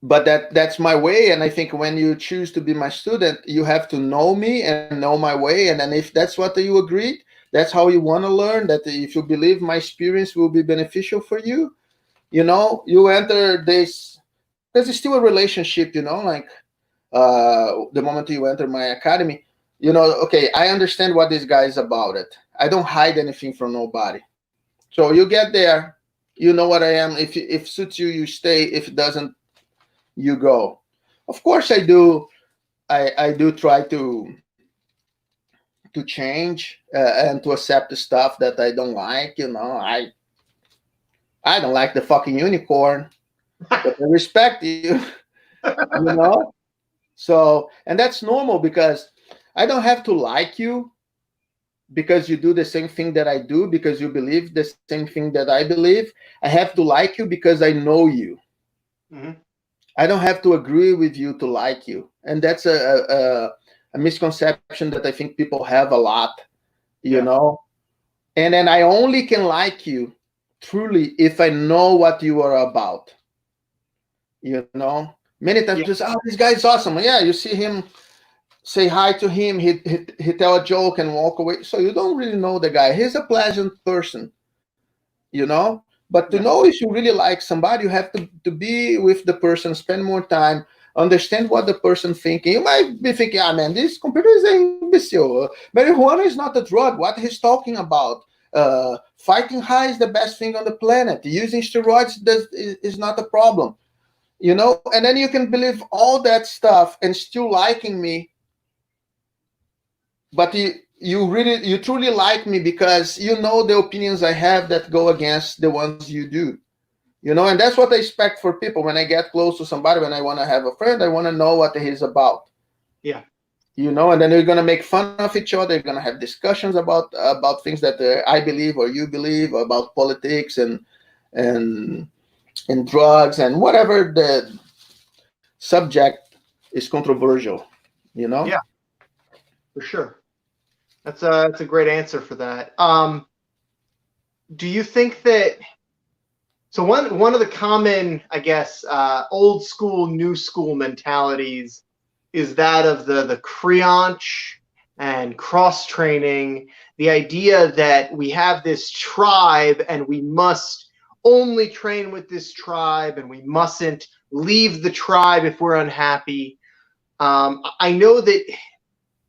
But that's my way. And I think when you choose to be my student, you have to know me and know my way. And then if that's what you agreed, that's how you want to learn, that if you believe my experience will be beneficial for you, you know, you enter this, because it's still a relationship, you know, like the moment you enter my academy, you know, okay, I understand what this guy is about it. I don't hide anything from nobody. So you get there, You know what I am. If suits you, you stay. If it doesn't, you go. Of course, I do. I do try to change and to accept the stuff that I don't like. You know, I don't like the fucking unicorn, but I respect you. You know. So, and that's normal because I don't have to like you because you do the same thing that I do, because you believe the same thing that I believe. I have to like you because I know you. Mm-hmm. I don't have to agree with you to like you. And that's a misconception that I think people have a lot, you Yeah. know? And then I only can like you truly if I know what you are about, you know? Many times Yeah. just, oh, this guy's awesome. Yeah, you see him, say hi to him, he tell a joke and walk away. So you don't really know the guy. He's a pleasant person, you know. But to Yeah. know if you really like somebody, you have to be with the person, spend more time, understand what the person thinking. You might be thinking, ah man, this computer is an imbecile. Marijuana is not a drug. What he's talking about. Fighting high is the best thing on the planet. Using steroids is not a problem. You know, and then you can believe all that stuff and still liking me, but you truly like me because you know the opinions I have that go against the ones you do, you know. And that's what I expect for people. When I get close to somebody, when I want to have a friend, I want to know what he's about. Yeah. You know, and then we're going to make fun of each other. We're going to have discussions about things that I believe or you believe, or about politics and and drugs and whatever the subject is controversial, you know. Yeah. For sure. That's a great answer for that. Do you think that so one of the common, I guess, old school, new school mentalities is that of the creonch and cross training, the idea that we have this tribe and we must only train with this tribe and we mustn't leave the tribe if we're unhappy. I know that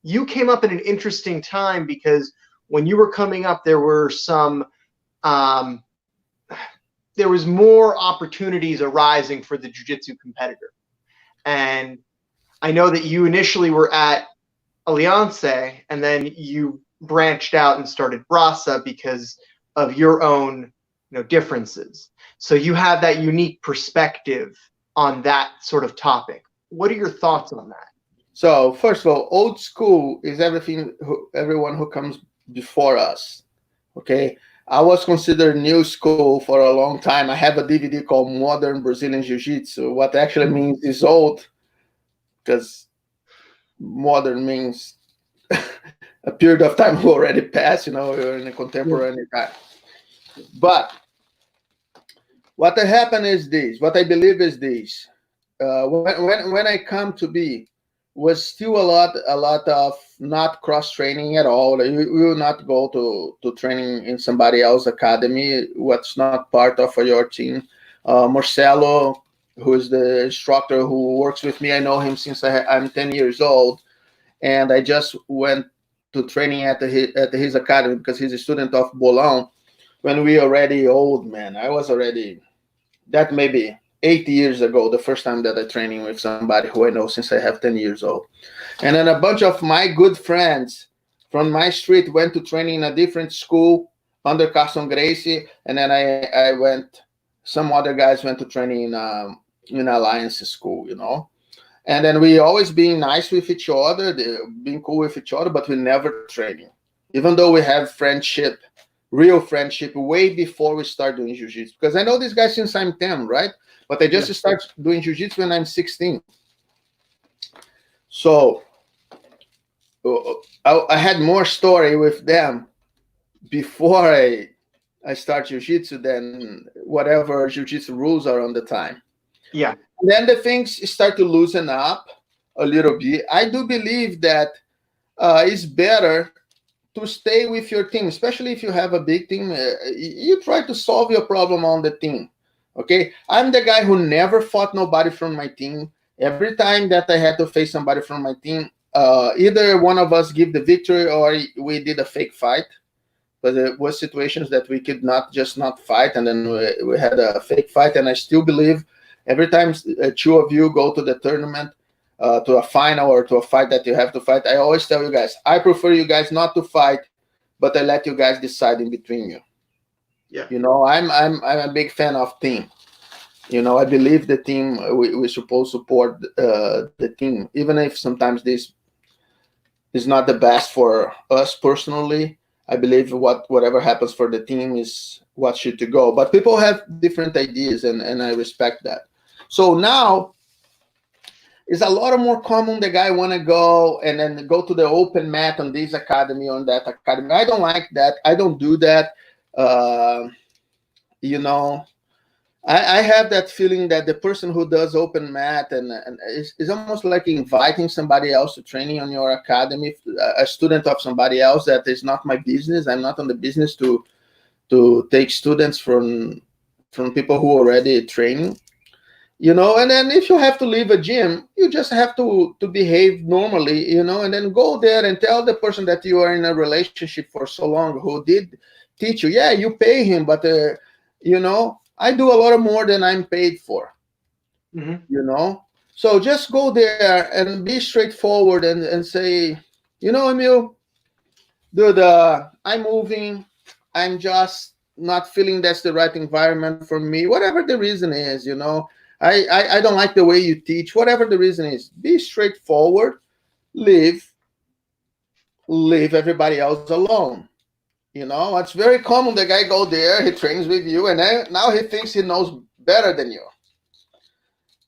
you came up in an interesting time because when you were coming up, um, there was more opportunities arising for the jiu-jitsu competitor. And I know that you initially were at Alianse and then you branched out and started Brasa because of your own, differences. So you have that unique perspective on that sort of topic. What are your thoughts on that? So first of all, old school is everyone who comes before us. Okay, I was considered new school for a long time. I have a DVD called Modern Brazilian Jiu-Jitsu. What actually means is old, because modern means a period of time who already passed. You know, we're in a contemporary time. But what happened is this. What I believe is this. When I come to be, was still a lot of not cross training at all. We will not go to training in somebody else's academy what's not part of your team. Marcelo, who is the instructor who works with me, I know him since I'm 10 years old, and I just went to training at his academy because he's a student of Bolon. When we already old, man, I was already, that maybe 8 years ago, the first time that I training with somebody who I know since I have 10 years old. And then a bunch of my good friends from my street went to training in a different school under Carson Gracie. And then I went, some other guys went to training in Alliance school, you know. And then we always being nice with each other, being cool with each other, but we never training. Even though we have friendship, real friendship, way before we start doing jiu-jitsu. Because I know this guy since I'm 10, right? But I just started doing jiu-jitsu when I'm 16. So I had more story with them before I start jiu-jitsu than whatever jiu-jitsu rules are on the time. Yeah. And then the things start to loosen up a little bit. I do believe that it's better to stay with your team, especially if you have a big team. You try to solve your problem on the team. Okay, I'm the guy who never fought nobody from my team. Every time that I had to face somebody from my team, either one of us give the victory or we did a fake fight. but there was situations that we could not fight, and then we had a fake fight. And I still believe every time two of you go to the tournament, to a final or to a fight that you have to fight, I always tell you guys, I prefer you guys not to fight, but I let you guys decide in between you. Yeah. I'm a big fan of team. I believe the team, we're supposed to support the team, even if sometimes this is not the best for us personally. I believe whatever happens for the team is what should to go. But people have different ideas, and I respect that. So now it's a lot more common the guy want to go and then go to the open mat on this academy, on that academy. I don't like that. I don't do that. I have that feeling that the person who does open mat and is almost like inviting somebody else to training on your academy, a student of somebody else. That is not my business. I'm not on the business to take students from people who are already training. And then if you have to leave a gym, you just have to behave normally, and then go there and tell the person that you are in a relationship for so long, who did teach you. Yeah, you pay him, but I do a lot more than I'm paid for. Mm-hmm. So just go there and be straightforward and say, Emil, dude, I'm moving. I'm just not feeling that's the right environment for me. Whatever the reason is, I don't like the way you teach. Whatever the reason is, be straightforward. Leave everybody else alone. It's very common. The guy go there, he trains with you, and now he thinks he knows better than you.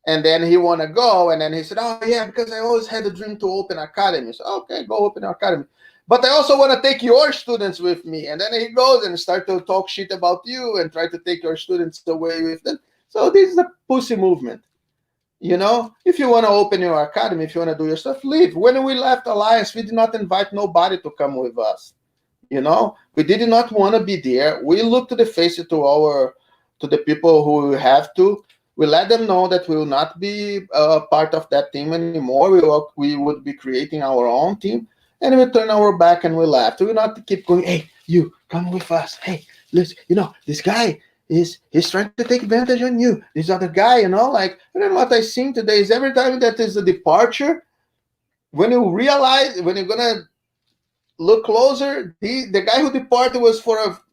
And then he want to go, and then he said, oh, yeah, because I always had a dream to open academy. So, okay, go open an academy. But I also want to take your students with me. And then he goes and start to talk shit about you and try to take your students away with them. So this is a pussy movement. If you want to open your academy, if you want to do your stuff, leave. When we left Alliance, we did not invite nobody to come with us. We did not want to be there. We looked to the face to the people who have to. We let them know that we will not be part of that team anymore. We would be creating our own team, and we turn our back and we left. We will not keep going, hey, you, come with us. Hey, listen, this guy he's trying to take advantage on you. This other guy, and then what I seen today is every time that is a departure, when you realize, when you're going to look closer, the guy who departed was for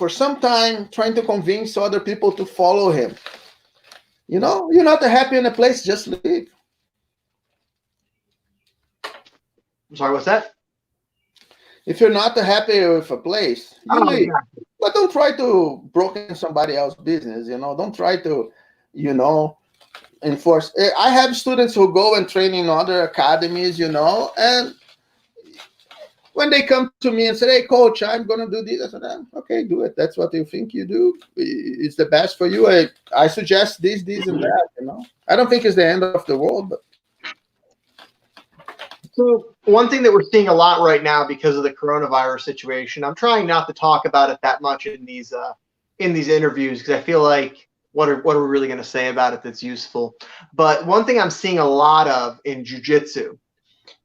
some time trying to convince other people to follow him. You're not happy in a place, just leave. I'm sorry, what's that? If you're not happy with a place, you leave. Yeah. But don't try to broken somebody else's business, Don't try to, enforce. I have students who go and train in other academies, and when they come to me and say, hey, coach, I'm going to do this, I said, okay, do it. That's what you think you do. It's the best for you. I suggest this, and that, I don't think it's the end of the world. But So one thing that we're seeing a lot right now because of the coronavirus situation, I'm trying not to talk about it that much in these interviews because I feel like what are we really going to say about it that's useful? But one thing I'm seeing a lot of in jiu-jitsu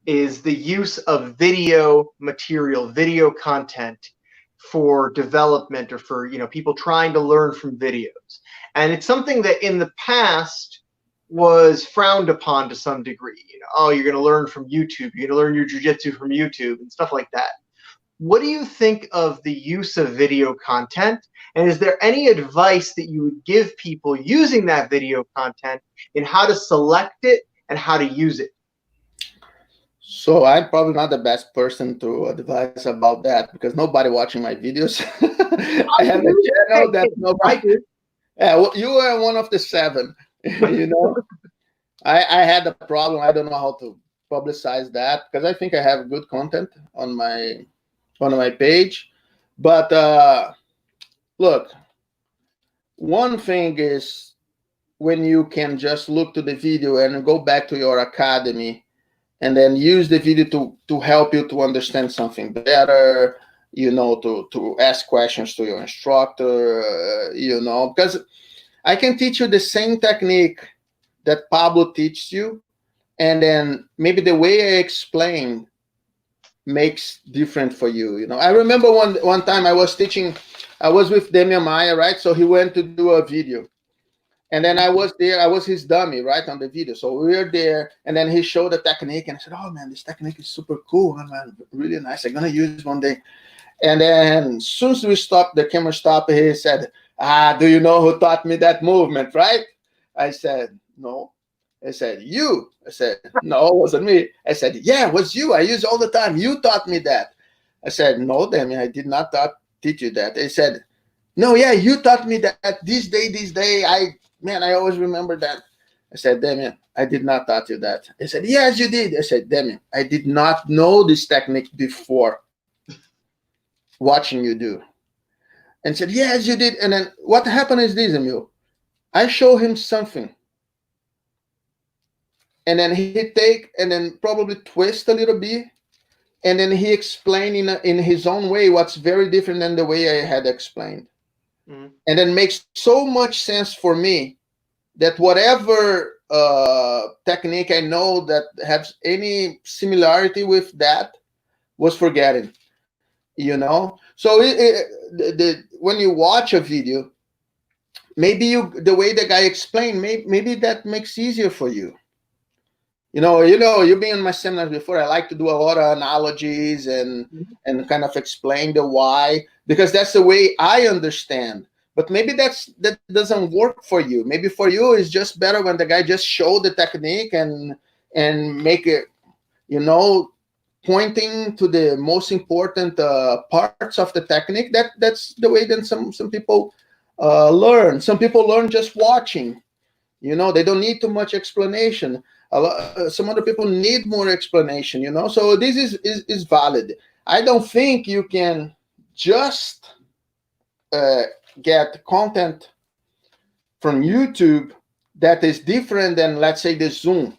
is the use of video material, video content for development or for people trying to learn from videos. And it's something that in the past was frowned upon to some degree. You're going to learn from YouTube, you're going to learn your jiu-jitsu from YouTube and stuff like that. What do you think of the use of video content? And is there any advice that you would give people using that video content in how to select it and how to use it? So I'm probably not the best person to advise about that because nobody watching my videos. I have a channel that nobody. Yeah, well, you are one of the 7. I had a problem. I don't know how to publicize that because I think I have good content on my page. But look, one thing is when you can just look to the video and go back to your academy and then use the video to help you to understand something better, to ask questions to your instructor, because I can teach you the same technique that Pablo teaches you, and then maybe the way I explain makes different for you. You know, I remember one time I was teaching, I was with Damian Maya, right? So he went to do a video, and then I was there. I was his dummy, right, on the video. So we were there, and then he showed the technique, and I said, "Oh man, this technique is super cool, man, really nice. I'm gonna use one day." And then as soon as we stopped, the camera stopped. He said, "Do you know who taught me that movement?" Right? I said, "No." I said, "You." I said, "No, it wasn't me." I said, "Yeah, it was you. I use all the time. You taught me that." I said, "No, Damien, I did not teach you that." He said, "No, yeah, you taught me that this day. I always remember that." I said, "Damien, I did not taught you that." He said, "Yes, you did." I said, "Damien, I did not know this technique before watching you do." And said, "Yes, you did." And then what happened is this, Emil. I show him something, and then he take and then probably twist a little bit, and then he explained in his own way what's very different than the way I had explained. Mm-hmm. And then makes so much sense for me that whatever technique I know that has any similarity with that was forgetting, you know. So when you watch a video, maybe the way the guy explained, maybe that makes easier for you. You know, you've been in my seminars before. I like to do a lot of analogies and kind of explain the why, because that's the way I understand. But maybe that doesn't work for you. Maybe for you it's just better when the guy just show the technique and make it, you know, pointing to the most important parts of the technique. That's the way then some people learn. Some people learn just watching. You know, they don't need too much explanation. Some other people need more explanation, you know. So this is valid. I don't think you can just get content from YouTube that is different than, let's say, the Zoom.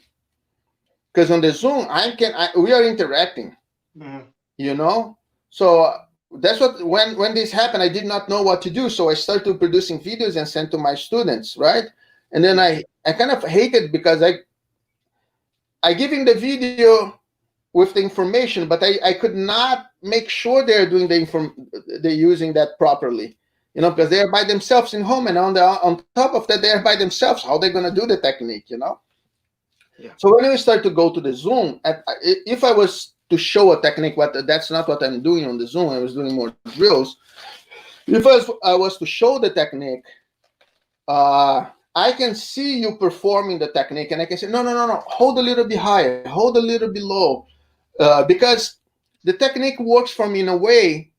Because on the Zoom, we are interacting, you know. So that's what when this happened, I did not know what to do. So I started producing videos and sent to my students, right? And then I kind of hated because I give him the video with the information, but I could not make sure they're doing they're using that properly, you know, because they're by themselves in home, and on top of that, they're by themselves. How they're going to do the technique, you know? Yeah. So when we start to go to the Zoom, if I was to show a technique, that's not what I'm doing on the Zoom. I was doing more drills. If I was to show the technique, I can see you performing the technique, and I can say, no, hold a little bit higher, hold a little bit low, because the technique works for me in a way,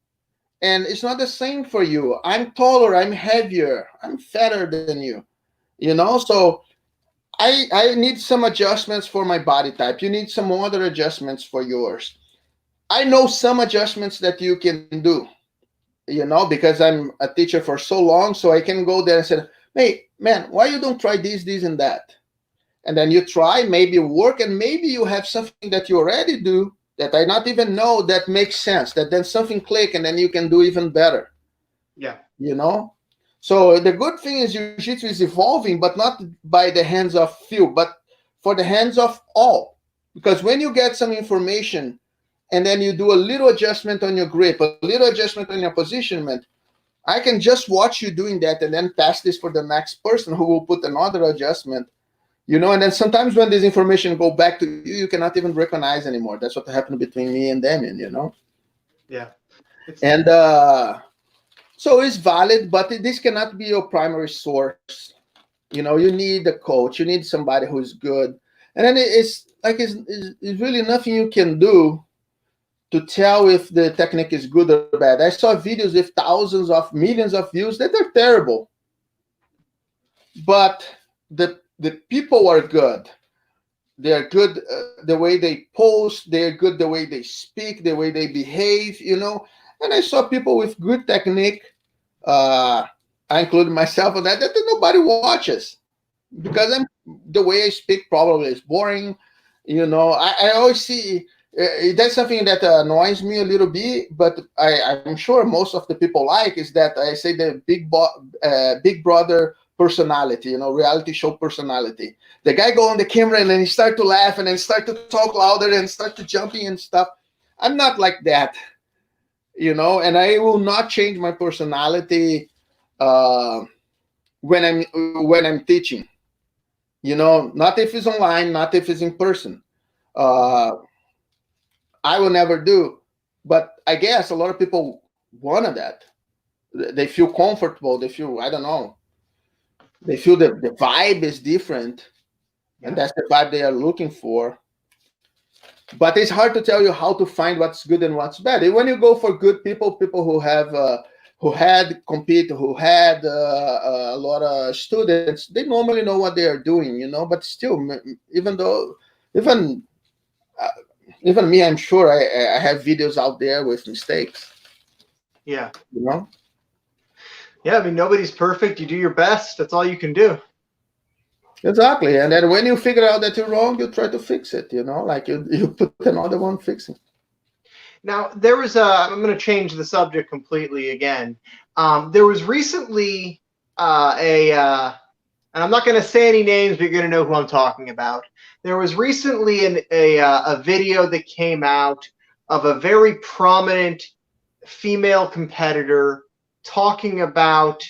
and it's not the same for you. I'm taller, I'm heavier, I'm fatter than you, you know? So I need some adjustments for my body type. You need some other adjustments for yours. I know some adjustments that you can do, you know, because I'm a teacher for so long, so I can go there and say, hey, man, why you don't try this, and that? And then you try, maybe work, and maybe you have something that you already do that I not even know that makes sense, that then something click, and then you can do even better. Yeah. You know? So the good thing is Jiu-Jitsu is evolving, but not by the hands of few, but for the hands of all. Because when you get some information and then you do a little adjustment on your grip, a little adjustment on your positionment, I can just watch you doing that and then pass this for the next person who will put another adjustment, you know. And then sometimes when this information go back to you, you cannot even recognize anymore. That's what happened between me and Damien, you know. Yeah. And so it's valid, but this cannot be your primary source. You know, you need a coach. You need somebody who's good. And then it's really nothing you can do to tell if the technique is good or bad. I saw videos with thousands of millions of views that are terrible. But the people are good. They're good the way they post. They're good the way they speak, the way they behave, you know. And I saw people with good technique. I include myself in that nobody watches because the way I speak probably is boring. You know, I always see that's something that annoys me a little bit, but I'm sure most of the people like is that I say the big brother personality, you know, reality show personality. The guy go on the camera and then he start to laugh and then start to talk louder and start to jumping and stuff. I'm not like that, and I will not change my personality uh, when I'm teaching. Not if it's online, not if it's in person. Uh, I will never do. But I guess a lot of people wanted that. They feel comfortable. They feel, I don't know. They feel the vibe is different, Yeah. and that's the vibe they are looking for. But it's hard to tell you how to find what's good and what's bad. And when you go for good people who have who had a lot of students, they normally know what they are doing, But still, even though, even uh, even me, I'm sure I have videos out there with mistakes. Yeah. You know. Yeah, I mean, nobody's perfect. You do your best. That's all you can do. Exactly. And then when you figure out that you're wrong, you try to fix it, like you put another one fixing. Now, I'm going to change the subject completely again. There was recently and I'm not going to say any names, but you're going to know who I'm talking about. There was recently a video that came out of a very prominent female competitor talking about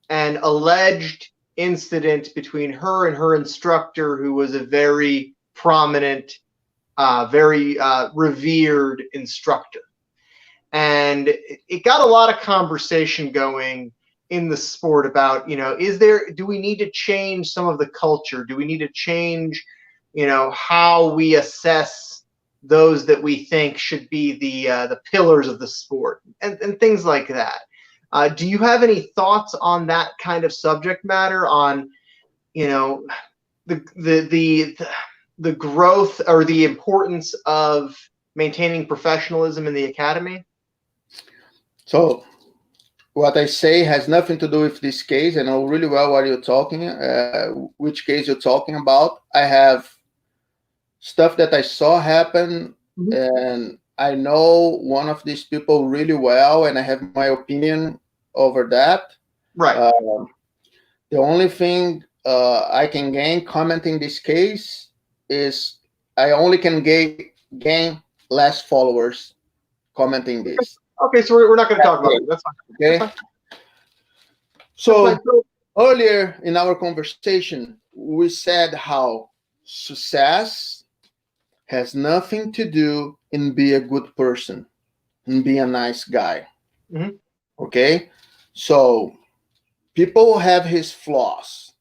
an alleged incident between her and her instructor, who was a very prominent, very revered instructor. And it got a lot of conversation going in the sport about, do we need to change some of the culture? Do we need to change, how we assess those that we think should be the pillars of the sport and things like that? Do you have any thoughts on that kind of subject matter, on, the growth or the importance of maintaining professionalism in the academy? So what I say has nothing to do with this case. I know really well what you're talking, which case you're talking about. I have stuff that I saw happen, and I know one of these people really well, and I have my opinion over that. Right. The only thing I can gain commenting this case is I only can gain less followers commenting this. Okay, so we're not going to talk about it. That's fine. Okay. That's fine. So earlier in our conversation, we said how success has nothing to do in be a good person and be a nice guy. Mm-hmm. Okay. So people have his flaws,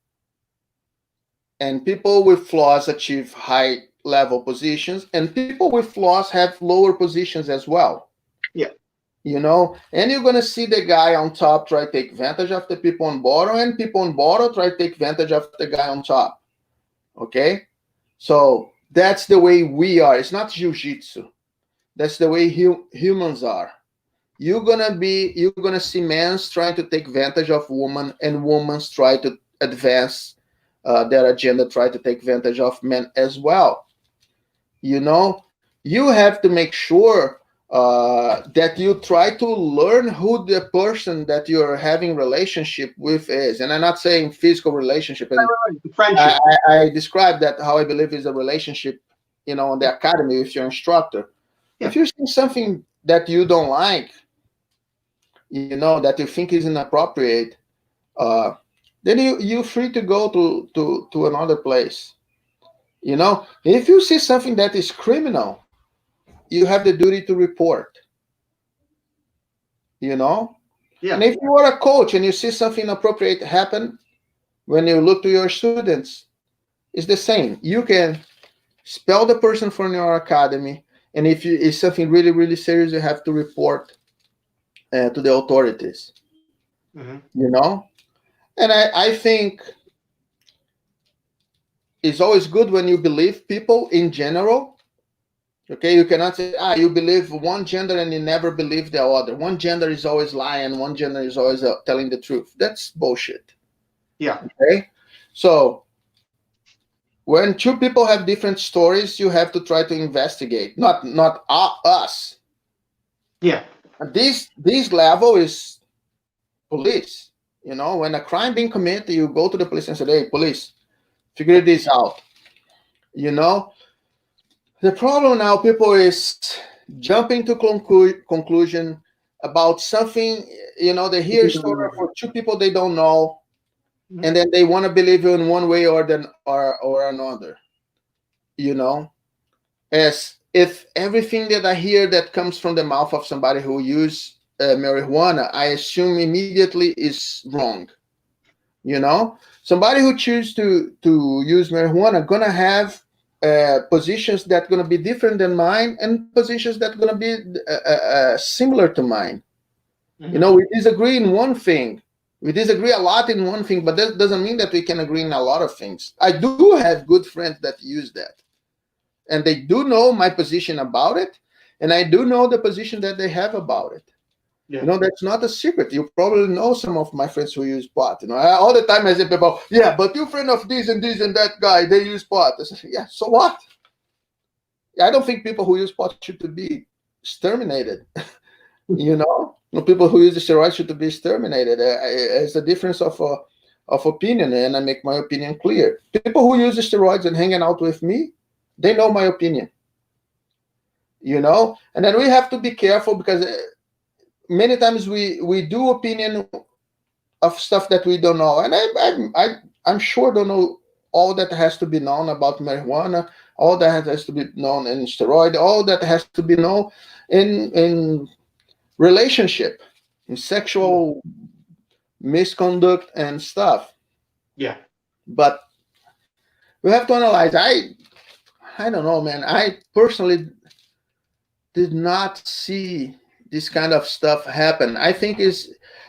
and people with flaws achieve high level positions, and people with flaws have lower positions as well. Yeah. And you're going to see the guy on top try to take advantage of the people on bottom, and people on bottom try to take advantage of the guy on top. Okay. So that's the way we are. It's not jiu-jitsu. That's the way humans are. You're gonna see men trying to take advantage of women, and women try to advance their agenda, try to take advantage of men as well. You have to make sure that you try to learn who the person that you're having relationship with is. And I'm not saying physical relationship. And friendship. I described that how I believe is a relationship, in the academy with your instructor. Yeah. If you're seeing something that you don't like, that you think is inappropriate, then you're free to go to another place. If you see something that is criminal, you have the duty to report. Yeah. And if you are a coach and you see something inappropriate happen, when you look to your students, it's the same. You can expel the person from your academy, and if it's something really, really serious, you have to report to the authorities. Mm-hmm. And I think it's always good when you believe people in general. Okay, you cannot say, you believe one gender and you never believe the other. One gender is always lying, one gender is always telling the truth. That's bullshit. Yeah. Okay, so when two people have different stories, you have to try to investigate, not us. Yeah. This level is police. When a crime being committed, you go to the police and say, hey, police, figure this out. The problem now, people, is jumping to conclusion about something, they hear a story for two people they don't know, and then they want to believe you in one way or another, as if everything that I hear that comes from the mouth of somebody who use marijuana, I assume immediately is wrong. Somebody who choose to use marijuana gonna have positions that gonna be different than mine, and positions that gonna be similar to mine. We disagree in one thing. We disagree a lot in one thing, but that doesn't mean that we can agree in a lot of things. I do have good friends that use that, and they do know my position about it, and I do know the position that they have about it. Yeah. That's not a secret. You probably know some of my friends who use pot. All the time I say people, yeah, but you friend of this and that guy, they use pot. I say, yeah, so what? I don't think people who use pot should be exterminated. People who use the steroids should be exterminated. It's a difference of opinion, and I make my opinion clear. People who use the steroids and hanging out with me, they know my opinion. And then we have to be careful, because many times we do opinion of stuff that we don't know, and I'm sure don't know all that has to be known about marijuana, all that has to be known in steroid, all that has to be known in relationship, in sexual misconduct and stuff. Yeah. But we have to analyze. I don't know, man. I personally did not see this kind of stuff happen. I think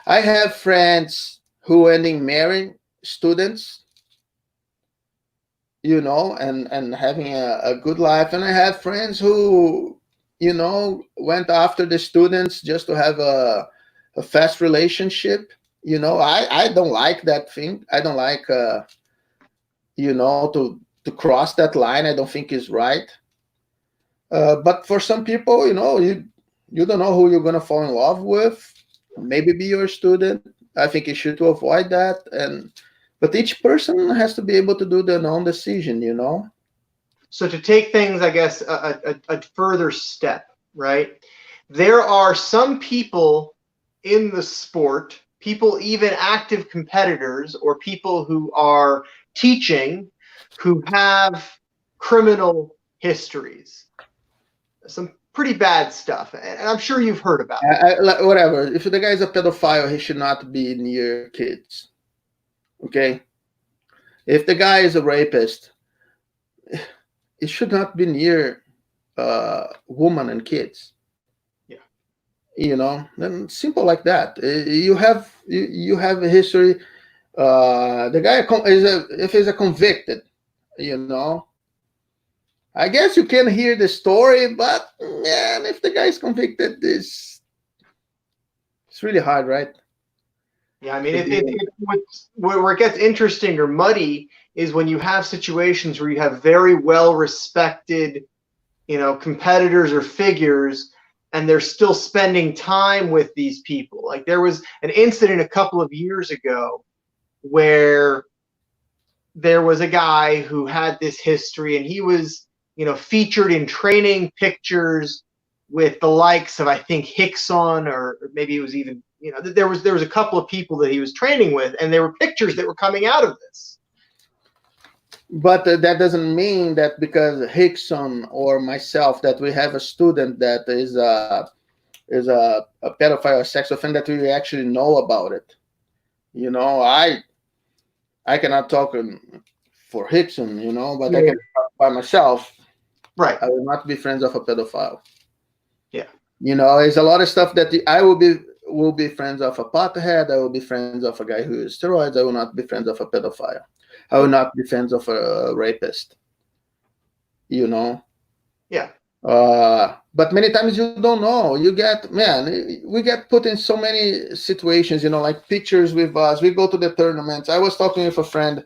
I have friends who ending marrying students, and having a good life. And I have friends who, went after the students just to have a fast relationship. I don't like that thing. I don't like, to cross that line. I don't think is right. But for some people, you don't know who you're going to fall in love with. Maybe be your student. I think you should avoid that. But each person has to be able to do their own decision, So to take things, I guess, a further step, right? There are some people in the sport, people, even active competitors or people who are teaching, who have criminal histories. Some pretty bad stuff, and I'm sure you've heard about it. Whatever. If the guy is a pedophile, he should not be near kids. Okay? If the guy is a rapist, it should not be near women and kids. Yeah. Then simple like that. You have a history. The guy if he's a convicted, I guess you can hear the story, but man, if the guy is convicted, it's really hard, right? Yeah, I mean, where it gets interesting or muddy is when you have situations where you have very well-respected, competitors or figures, and they're still spending time with these people. Like there was an incident a couple of years ago where there was a guy who had this history, and he was, featured in training pictures with the likes of, I think, Hickson, or maybe it was even, there was a couple of people that he was training with, and there were pictures that were coming out of this. But that doesn't mean that because Hickson or myself that we have a student that is a pedophile or sex offender that we actually know about it. I cannot talk for Hickson, but I can talk by myself. Right. I will not be friends of a pedophile. Yeah. There's a lot of stuff that I will be friends of a pothead. I will be friends of a guy who uses steroids. I will not be friends of a pedophile. I will not be friends of a rapist. Yeah. But many times you don't know. We get put in so many situations, like pictures with us. We go to the tournaments. I was talking with a friend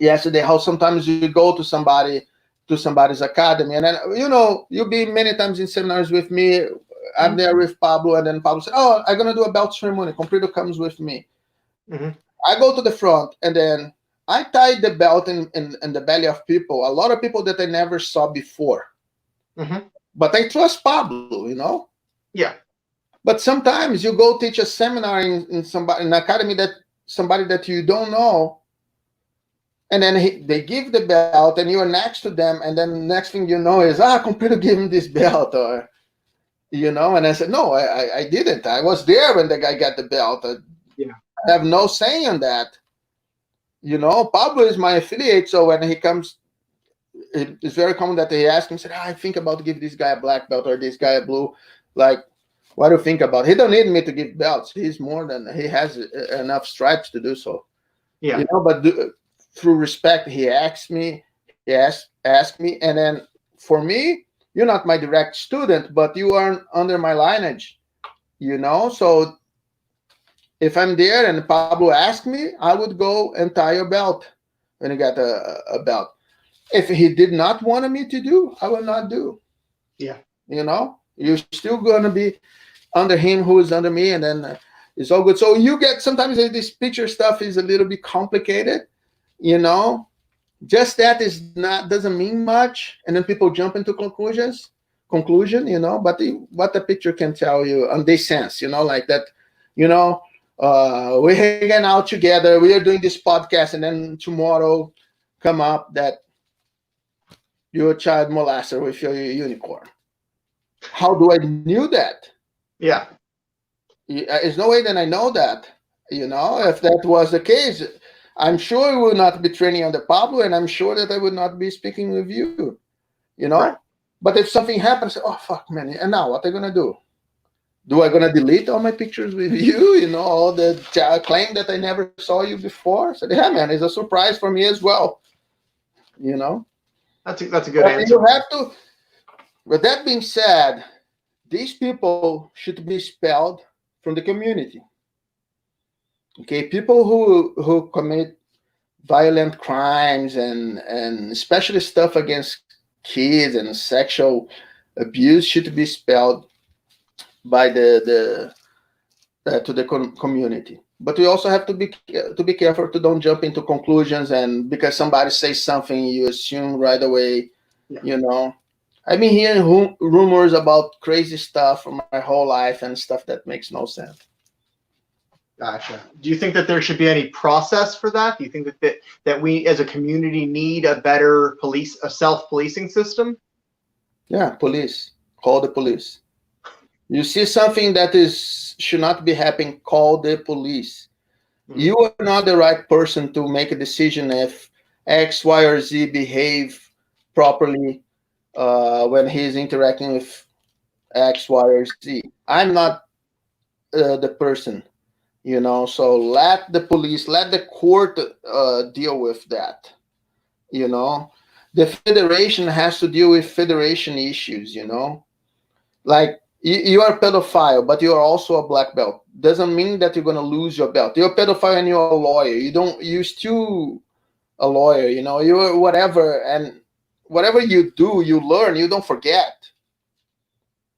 yesterday how sometimes you go to somebody's academy, and then you'll be many times in seminars with me. I'm there with Pablo, and then Pablo said, "Oh, I'm gonna do a belt ceremony. Comprido comes with me." Mm-hmm. I go to the front, and then I tie the belt in the belly of people. A lot of people that I never saw before. Mm-hmm. But I trust Pablo, you know. Yeah. But sometimes you go teach a seminar in somebody in an academy that somebody that you don't know, and then they give the belt, and you are next to them, and then next thing you know is Comprido gave him this belt, or you know. And I said, no, I didn't. I was there when the guy got the belt. Yeah. I have no say in that. You know, Pablo is my affiliate, so when he comes, it's very common that they ask him, said, I think about to give this guy a black belt or this guy a blue. Like, what do you think about it? He don't need me to give belts. He's more than, he has enough stripes to do so. Yeah. You know, but through respect, he asked me, asked me, and then for me, you're not my direct student, but you are under my lineage, you know. So if I'm there and Pablo asked me, I would go and tie your belt when he got a belt. If he did not want me to do, I will not do. Yeah. You know, you're still going to be under him who is under me, and then it's all good. So you get, sometimes this picture stuff is a little bit complicated, you know. Just that is not, doesn't mean much, and then people jump into conclusion, you know. But what the picture can tell you on this sense, you know, like that, you know, we're hanging out together, we are doing this podcast, and then tomorrow come up that you're a child molester with your unicorn. How do I knew that? Yeah. There's no way that I know that. You know, if that was the case, I'm sure I would not be training under Pablo, and I'm sure that I would not be speaking with you. You know, right. But if something happens, oh fuck, man, and now what are you gonna do? Do I gonna delete all my pictures with you? You know, all the claim that I never saw you before. So yeah, man, it's a surprise for me as well. You know, that's a good answer. You have to. With that being said, these people should be expelled from the community. Okay, people who commit violent crimes and especially stuff against kids and sexual abuse should be expelled by the community. But we also have to be careful to don't jump into conclusions, and because somebody says something, you assume right away. Yeah. You know, I've been hearing rumors about crazy stuff for my whole life and stuff that makes no sense. Gotcha. Do you think that there should be any process for that? Do you think that we as a community need a better self-policing system? Yeah, police. Call the police. You see something that should not be happening, call the police. Mm-hmm. You are not the right person to make a decision if X, Y, or Z behave properly when he's interacting with X, Y, or Z. I'm not the person. You know, so let the police, let the court deal with that. You know, the federation has to deal with federation issues. You know, like you are a pedophile, but you are also a black belt. Doesn't mean that you're gonna lose your belt. You're a pedophile and you're a lawyer. You're still a lawyer. You know, you're whatever, and whatever you do, you learn. You don't forget.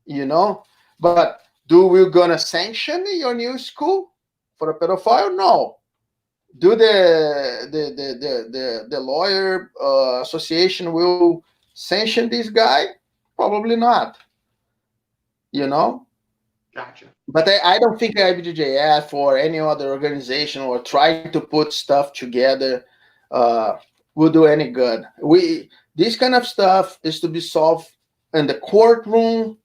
You know, but we gonna sanction your new school for a pedophile? No. Do the lawyer association will sanction this guy? Probably not. You know? Gotcha. But I don't think IBJJF or any other organization or trying to put stuff together will do any good. This kind of stuff is to be solved in the courtroom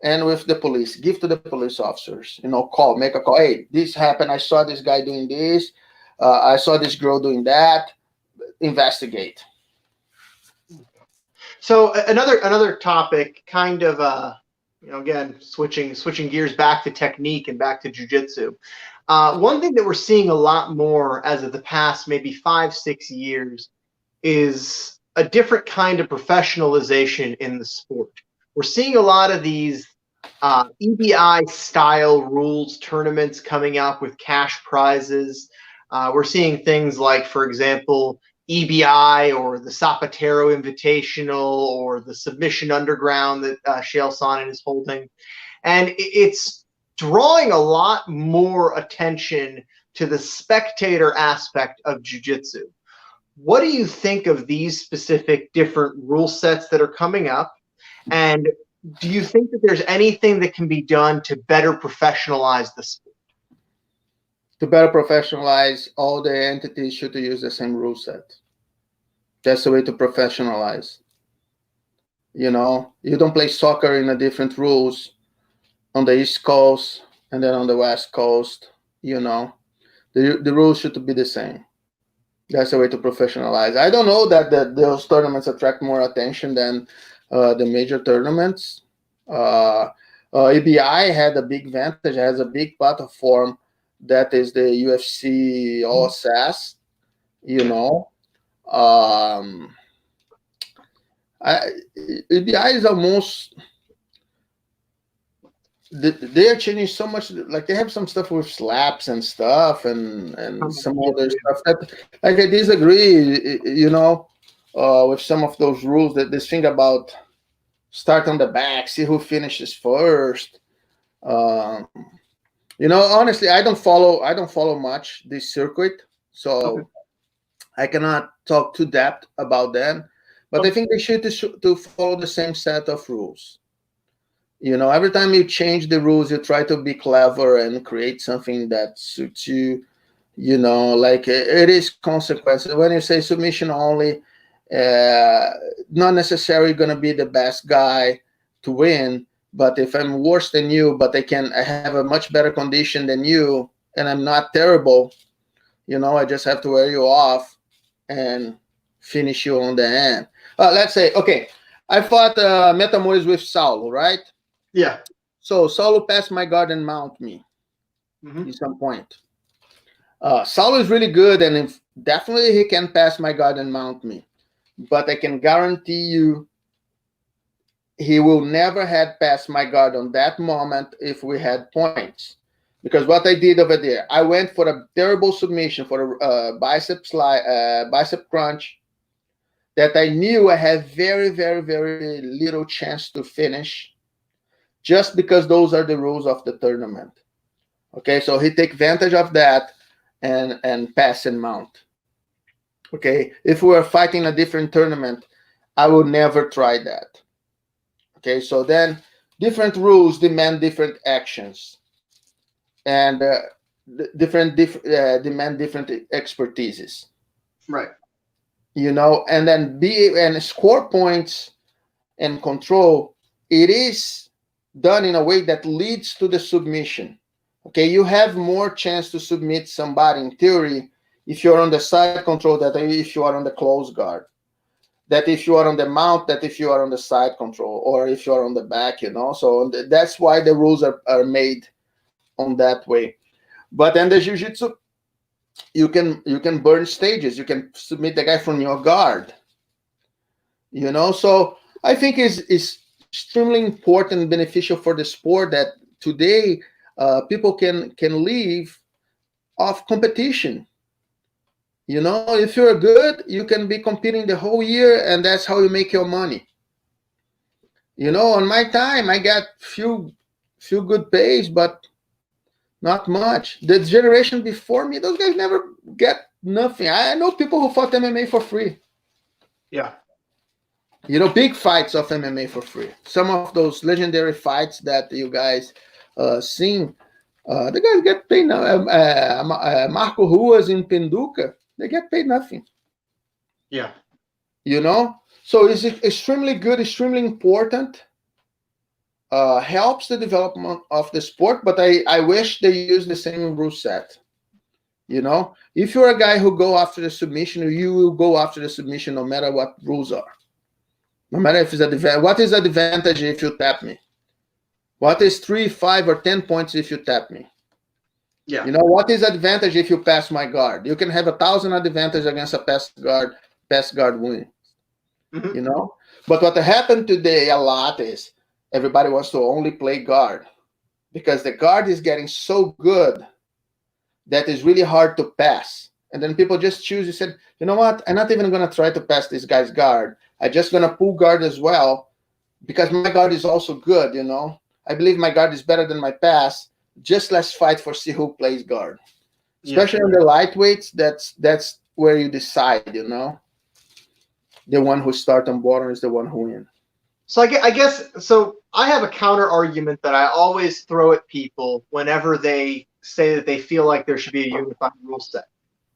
and with the police. Give to the police officers, you know, make a call. Hey, this happened. I saw this guy doing this. I saw this girl doing that. Investigate. So another topic, kind of, you know, again, switching gears back to technique and back to jiu-jitsu. One thing that we're seeing a lot more as of the past maybe 5-6 years is a different kind of professionalization in the sport. We're seeing a lot of these EBI style rules tournaments coming up with cash prizes. We're seeing things like, for example, EBI or the Zapatero Invitational or the Submission Underground that Chael Sonnen is holding. And it's drawing a lot more attention to the spectator aspect of jiu-jitsu. What do you think of these specific different rule sets that are coming up? And do you think that there's anything that can be done to better professionalize the sport? To better professionalize, all the entities should use the same rule set. That's the way to professionalize. You know, you don't play soccer in a different rules on the East Coast and then on the West Coast. You know, the rules should be the same. That's the way to professionalize. I don't know that those tournaments attract more attention than the major tournaments. ABI had a big advantage, has a big platform that is the UFC All Access, you know. ABI is almost, they are changing so much. Like they have some stuff with slaps and stuff, and some other stuff that, like, I disagree, you know, with some of those rules. That this thing about start on the back, see who finishes first. You know, honestly, I don't follow much this circuit, so I cannot talk too depth about them. But I think they should to follow the same set of rules. You know, every time you change the rules, you try to be clever and create something that suits you. You know, like it is consequences. When you say submission only, not necessarily going to be the best guy to win. But if I'm worse than you, but I have a much better condition than you, and I'm not terrible, you know, I just have to wear you off and finish you on the end. Let's say, okay, I fought Metamoris with Saulo, right? Yeah. So Saulo passed my guard and mount me at some point. Saulo is really good, and definitely he can pass my guard and mount me. But I can guarantee you he will never had passed my guard on that moment if we had points. Because what I did over there, I went for a terrible submission for a bicep crunch that I knew I had very, very, very little chance to finish, just because those are the rules of the tournament. Okay, so he take advantage of that and pass and mount. Okay, if we were fighting a different tournament, I would never try that. Okay, so then different rules demand different actions, and demand different expertises. Right. You know, and then score points and control. It is done in a way that leads to the submission. Okay, you have more chance to submit somebody in theory if you're on the side control than if you are on the close guard. That if you are on the mount, that if you are on the side control, or if you are on the back, you know. So that's why the rules are made on that way. But then the jiu-jitsu, you can burn stages. You can submit the guy from your guard. You know, so I think is extremely important and beneficial for the sport that today people can live off competition. You know, if you're good, you can be competing the whole year, and that's how you make your money. You know, on my time, I got few good pays, but not much. The generation before me, those guys never get nothing. I know people who fought MMA for free. Yeah. You know, big fights of MMA for free. Some of those legendary fights that you guys seen, the guys get paid now. Marco Ruas in Penduca, they get paid nothing. Yeah. You know, so it's extremely good, extremely important. Helps the development of the sport, but I wish they use the same rule set. You know, if you're a guy who go after the submission, you will go after the submission no matter what rules are. No matter if it's what is the advantage if you tap me? What is 3, 5, or 10 points if you tap me? Yeah. You know, what is advantage if you pass my guard? You can have 1,000 advantage against a pass guard win. You know, but what happened today a lot is everybody wants to only play guard because the guard is getting so good that it's really hard to pass. And then people just choose. You said, you know what? I'm not even going to try to pass this guy's guard. I'm just going to pull guard as well because my guard is also good. You know, I believe my guard is better than my pass. Just let's fight for see who plays guard, especially on the lightweights. That's where you decide. You know, the one who starts on bottom is the one who wins. So I guess so. I have a counter argument that I always throw at people whenever they say that they feel like there should be a unified rule set,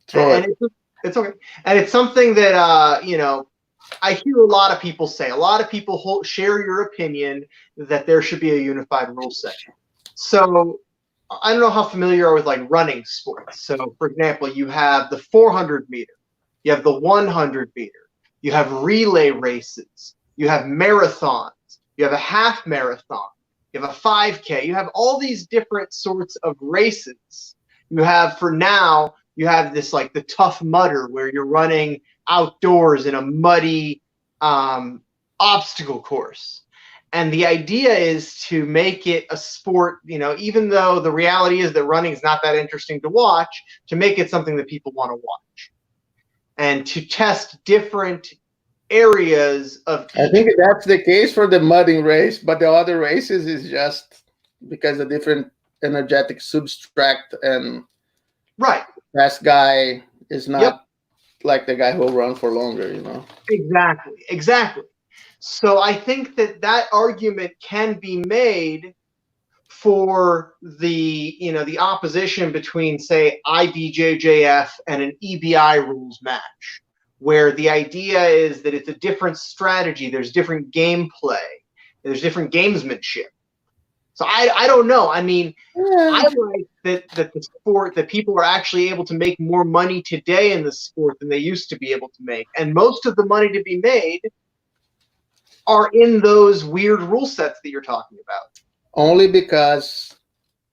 Throw and it. it's okay, and it's something that I hear a lot of people say. A lot of people share your opinion that there should be a unified rule set. So I don't know how familiar you are with like running sports. So for example, you have the 400 meter, you have the 100 meter, you have relay races, you have marathons, you have a half marathon, you have a 5K, you have all these different sorts of races. You have you have this like the Tough Mudder where you're running outdoors in a muddy obstacle course. And the idea is to make it a sport, even though the reality is that running is not that interesting to watch, to make it something that people want to watch and to test different areas of I each. think that's the case for the mudding race, but the other races is just because a different energetic subtract and Right. fast guy is Yep. not like the guy who will run for longer, Exactly. So I think that argument can be made for the opposition between, say, IBJJF and an EBI rules match, where the idea is that it's a different strategy, there's different gameplay, there's different gamesmanship. So I don't know. I mean, I like that the sport, that people are actually able to make more money today in the sport than they used to be able to make, and most of the money to be made are in those weird rule sets that you're talking about. Only because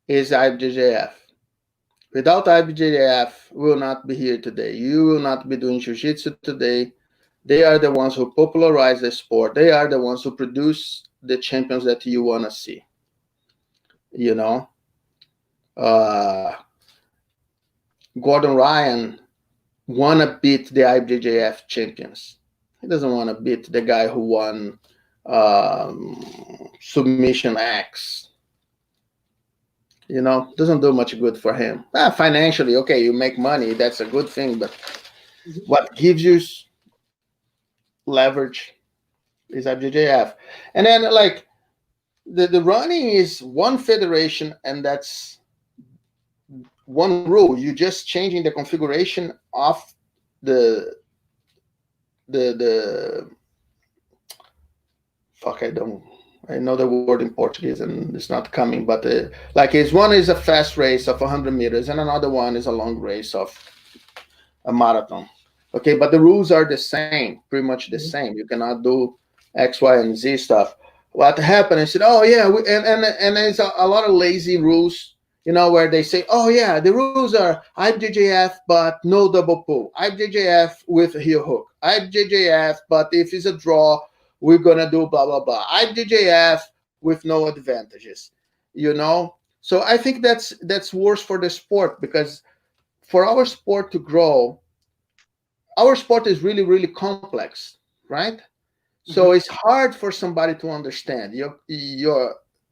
it's IBJJF. Without IBJJF, we will not be here today. You will not be doing jiu-jitsu today. They are the ones who popularize the sport. They are the ones who produce the champions that you want to see. Gordon Ryan want to beat the IBJJF champions. He doesn't want to beat the guy who won Submission X. Doesn't do much good for him. Financially, okay, you make money, that's a good thing, but what gives you leverage is IBJJF. And then, like, the running is one federation, and that's one rule. You're just changing the configuration of the fuck, I know the word in Portuguese and it's not coming, but one is a fast race of 100 meters and another one is a long race of a marathon. Okay, but the rules are the same, pretty much the same. You cannot do X, Y, and Z stuff. What happened is, and there's a lot of lazy rules, where they say, oh yeah, the rules are IBJJF, but no double pull. IBJJF with a heel hook. IBJJF, but if it's a draw, we're gonna do blah blah blah. IBJJF with no advantages, So I think that's worse for the sport, because for our sport to grow, our sport is really, really complex, right? So it's hard for somebody to understand.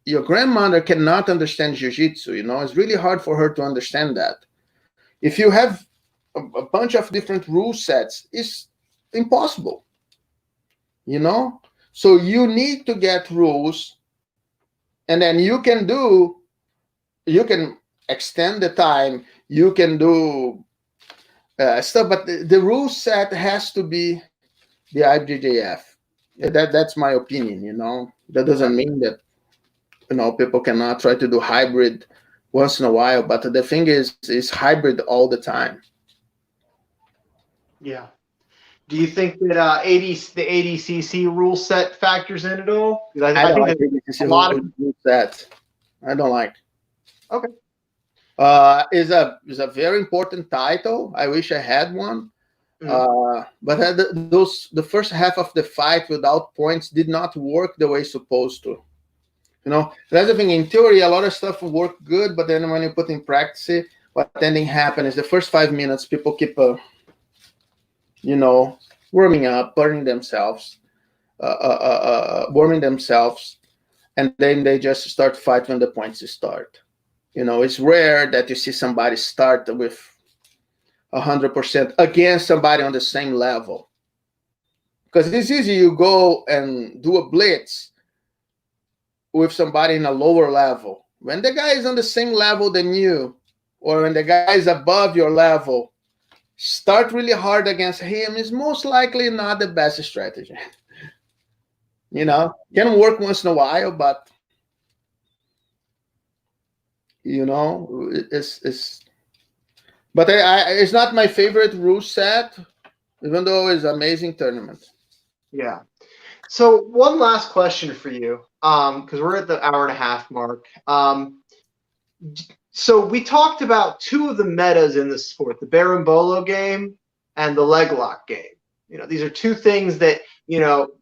Your grandmother cannot understand jiu-jitsu, It's really hard for her to understand that. If you have a bunch of different rule sets, it's impossible, So you need to get rules, and then you can extend the time, you can do stuff, but the rule set has to be the IBJJF. That's my opinion, That doesn't mean that, people cannot try to do hybrid once in a while, but the thing is hybrid all the time. Yeah. Do you think that the ADCC rule set factors in at all? I think that a lot of rule sets. I don't like. Okay. Is a very important title. I wish I had one. But the first half of the fight without points did not work the way it's supposed to. That's the thing. In theory, a lot of stuff will work good, but then when you put in practice, what tending happen is the first 5 minutes, people keep, warming up, burning themselves, warming themselves, and then they just start fight when the points start. It's rare that you see somebody start with 100% against somebody on the same level, Because it's easy you go and do a blitz with somebody in a lower level. When the guy is on the same level than you, or when the guy is above your level, start really hard against him is most likely not the best strategy. Can work once in a while, but it's. But it's not my favorite rule set, even though it's an amazing tournament. Yeah. So one last question for you, because we're at the hour and a half mark. So we talked about two of the metas in the sport, the Berimbolo game and the leg lock game. These are two things that,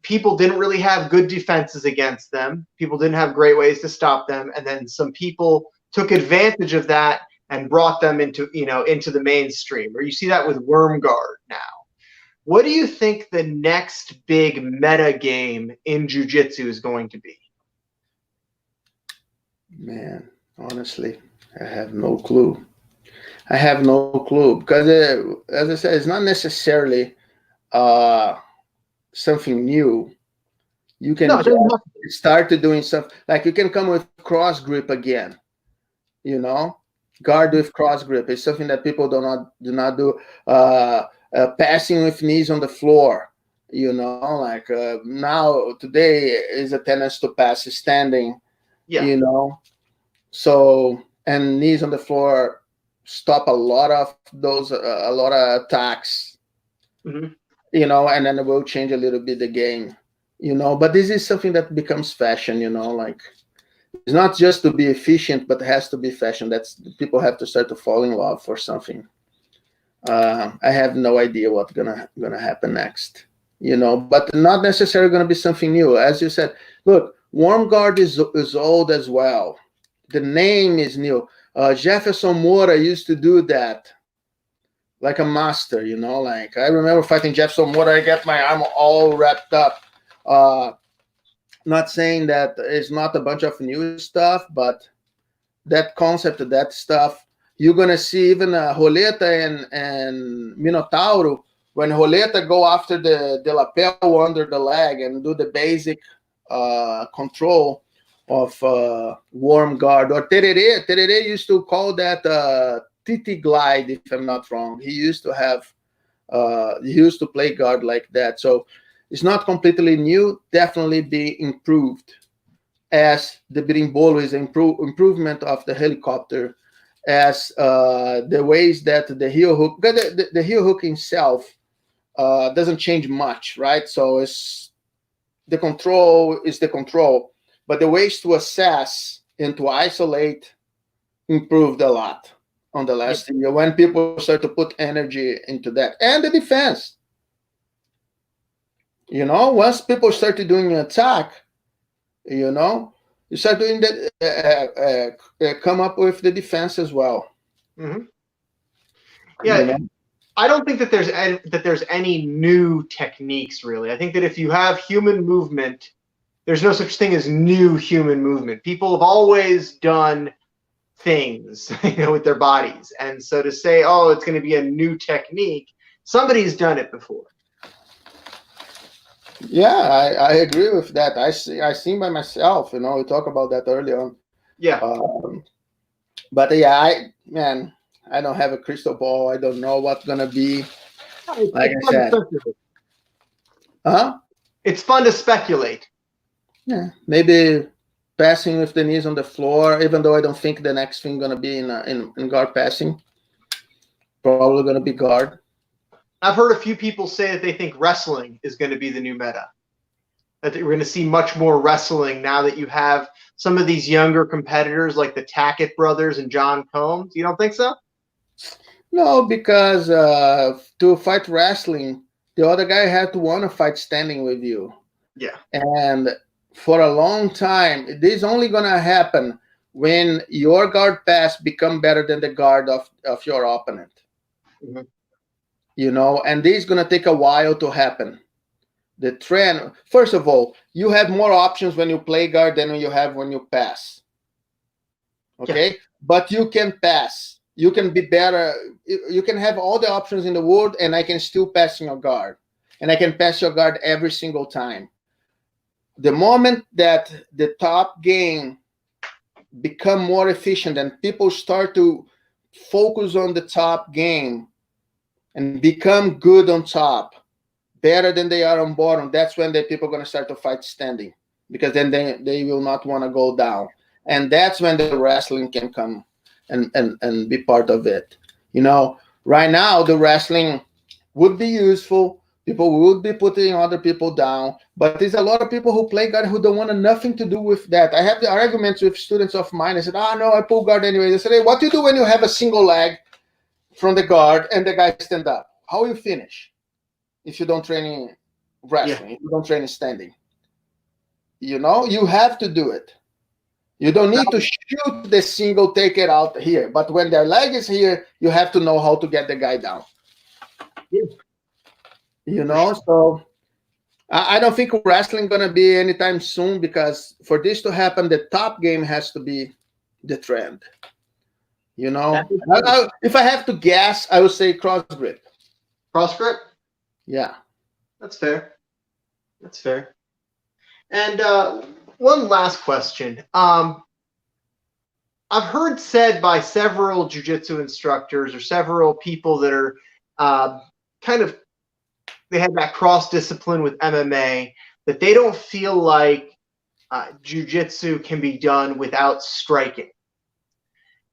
people didn't really have good defenses against them. People didn't have great ways to stop them. And then some people took advantage of that and brought them into the mainstream. Or you see that with Worm Guard now. What do you think the next big meta game in jiu-jitsu is going to be? Man, honestly, I have no clue. Because, as I said, it's not necessarily something new. You can start doing something like you can come with cross grip again. Guard with cross grip is something that people do not do. Passing with knees on the floor. Now today is a tendency to pass standing. Yeah. So and knees on the floor stop a lot of attacks. Mm-hmm. And then it will change a little bit the game. But this is something that becomes fashion. It's not just to be efficient, but it has to be fashion. That's people have to start to fall in love for something. I have no idea what's gonna happen next. But not necessarily gonna be something new. As you said, look, Worm Guard is old as well. The name is new. Jefferson Moura used to do that like a master, like I remember fighting Jefferson Moura. I get my arm all wrapped up. Not saying that it's not a bunch of new stuff, but that concept, that stuff, you're going to see even Roleta and Minotauro, when Roleta go after the lapel under the leg and do the basic control of Worm Guard. Or Tereré used to call that Titi Glide, if I'm not wrong. He used to play guard like that. So it's not completely new, definitely be improved, as the berimbolo is improvement of the helicopter, as the ways that the heel hook, the heel hook itself doesn't change much, right? So it's the control, but the ways to assess and to isolate improved a lot on the last year when people start to put energy into that. And the defense. Once people started doing an attack, you start doing that, come up with the defense as well. Mm-hmm. Yeah, I don't think that there's any new techniques, really. I think that if you have human movement, there's no such thing as new human movement. People have always done things, with their bodies. And so to say, oh, it's going to be a new technique, somebody's done it before. Yeah, I agree with that. I seen by myself, we talk about that earlier on. Yeah. But yeah, I don't have a crystal ball. I don't know what's gonna be. Like I said. It's fun to speculate. Yeah, maybe passing with the knees on the floor, even though I don't think the next thing gonna be in guard passing. Probably gonna be guard. I've heard a few people say that they think wrestling is going to be the new meta. That we're going to see much more wrestling now that you have some of these younger competitors like the Tackett brothers and John Combs. You don't think so? No, because to fight wrestling, the other guy had to want to fight standing with you. Yeah. And for a long time, this is only going to happen when your guard pass become better than the guard of your opponent. Mm-hmm. And this is going to take a while to happen. The trend, first of all, you have more options when you play guard than you have when you pass. Okay? Yeah. But you can pass. You can be better. You can have all the options in the world, and I can still pass in your guard. and I can pass your guard every single time. The moment that the top game become more efficient and people start to focus on the top game and become good on top, better than they are on bottom, that's when the people are going to start to fight standing, because then they will not want to go down. And that's when the wrestling can come and be part of it. Right now the wrestling would be useful. People would be putting other people down, but there's a lot of people who play guard who don't want nothing to do with that. I have the arguments with students of mine. I said, no, I pull guard anyway. They said, hey, what do you do when you have a single leg from the guard and the guy stand up? How will you finish if you don't train in wrestling, if you don't train in standing? You have to do it. You don't need to shoot the single, take it out here. But when their leg is here, you have to know how to get the guy down. Yeah. So I don't think wrestling going to be anytime soon, because for this to happen, the top game has to be the trend. If I have to guess, I would say cross grip. Cross grip? Yeah. That's fair. And one last question. I've heard said by several jiu-jitsu instructors or several people that are they have that cross discipline with MMA, that they don't feel like jiu-jitsu can be done without striking.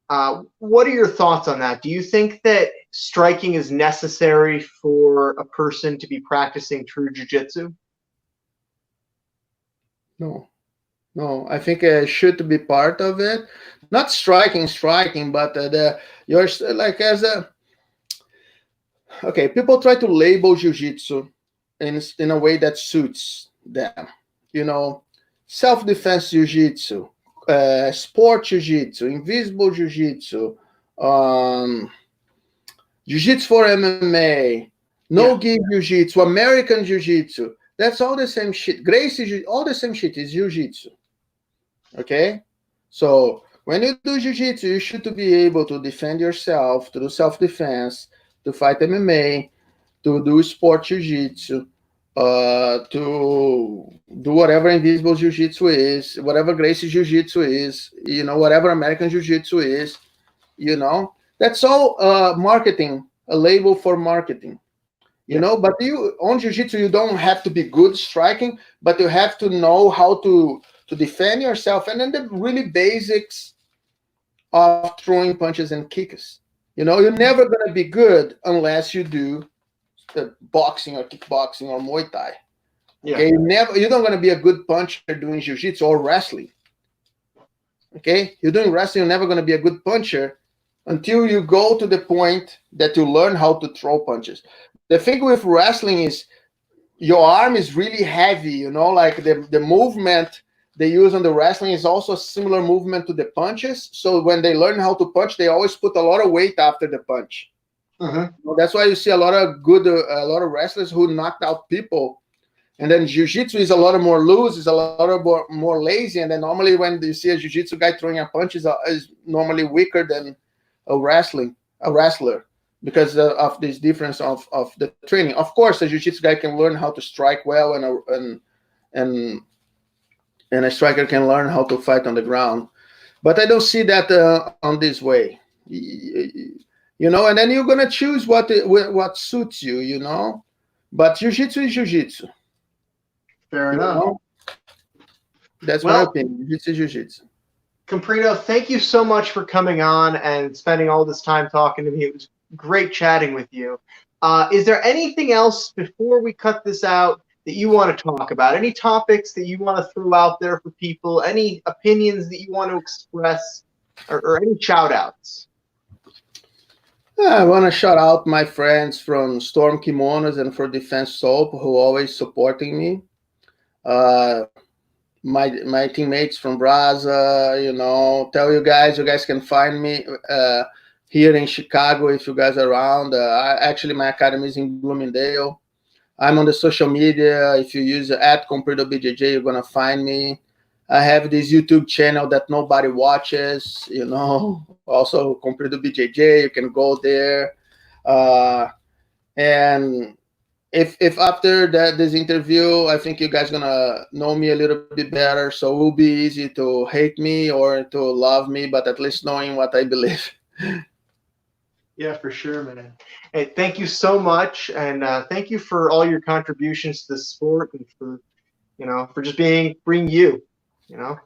What are your thoughts on that? Do you think that striking is necessary for a person to be practicing true jiu-jitsu? No, I think it should be part of it. Not striking, but people try to label jiu-jitsu in a way that suits them. Self-defense jiu-jitsu, sport jiu-jitsu, invisible jiu-jitsu, jiu-jitsu for MMA, no-gi jiu-jitsu, American jiu-jitsu. That's all the same shit. Gracie, all the same shit is jiu-jitsu. Okay? So when you do jiu-jitsu, you should be able to defend yourself, to do self-defense, to fight MMA, to do sport jiu-jitsu, to do whatever invisible jiu-jitsu is, whatever Gracie jiu-jitsu is, whatever American jiu-jitsu is, That's all marketing, a label for marketing. But you on jiu-jitsu, you don't have to be good striking, but you have to know how to defend yourself, and then the really basics of throwing punches and kicks. You're never going to be good unless you do boxing or kickboxing or Muay Thai. Yeah. Okay, you're not going to be a good puncher doing jiu-jitsu or wrestling. Okay, you're doing wrestling, you're never going to be a good puncher until you go to the point that you learn how to throw punches. The thing with wrestling is your arm is really heavy, like the movement they use on the wrestling is also a similar movement to the punches. So when they learn how to punch, they always put a lot of weight after the punch. That's why you see a lot of wrestlers who knocked out people. And then jiu-jitsu is a lot more loose, is a lot more lazy. And then normally when you see a jiu-jitsu guy throwing a punch is normally weaker than a wrestler, because of this difference of the training. Of course, a jiu-jitsu guy can learn how to strike well, and a striker can learn how to fight on the ground. But I don't see that on this way, and then you're going to choose what suits you, But jiu-jitsu is jiu-jitsu. Fair enough. That's my opinion. Jiu-jitsu is jiu-jitsu. Comprido, thank you so much for coming on and spending all this time talking to me. It was great chatting with you. Is there anything else before we cut this out that you want to talk about? Any topics that you want to throw out there for people? Any opinions that you want to express, or any shout outs? I want to shout out my friends from Storm Kimonos and for Defense Soap, who are always supporting me. My teammates from Braza, tell you guys can find me here in Chicago if you guys are around. Actually, my academy is in Bloomingdale. I'm on the social media. If you use @CompridoBJJ, you're going to find me. I have this YouTube channel that nobody watches, also Comprido BJJ. You can go there. And if after this interview, I think you guys gonna know me a little bit better, so it will be easy to hate me or to love me, but at least knowing what I believe. Yeah, for sure, man. Hey, thank you so much, and thank you for all your contributions to the sport and for for just being you. You know,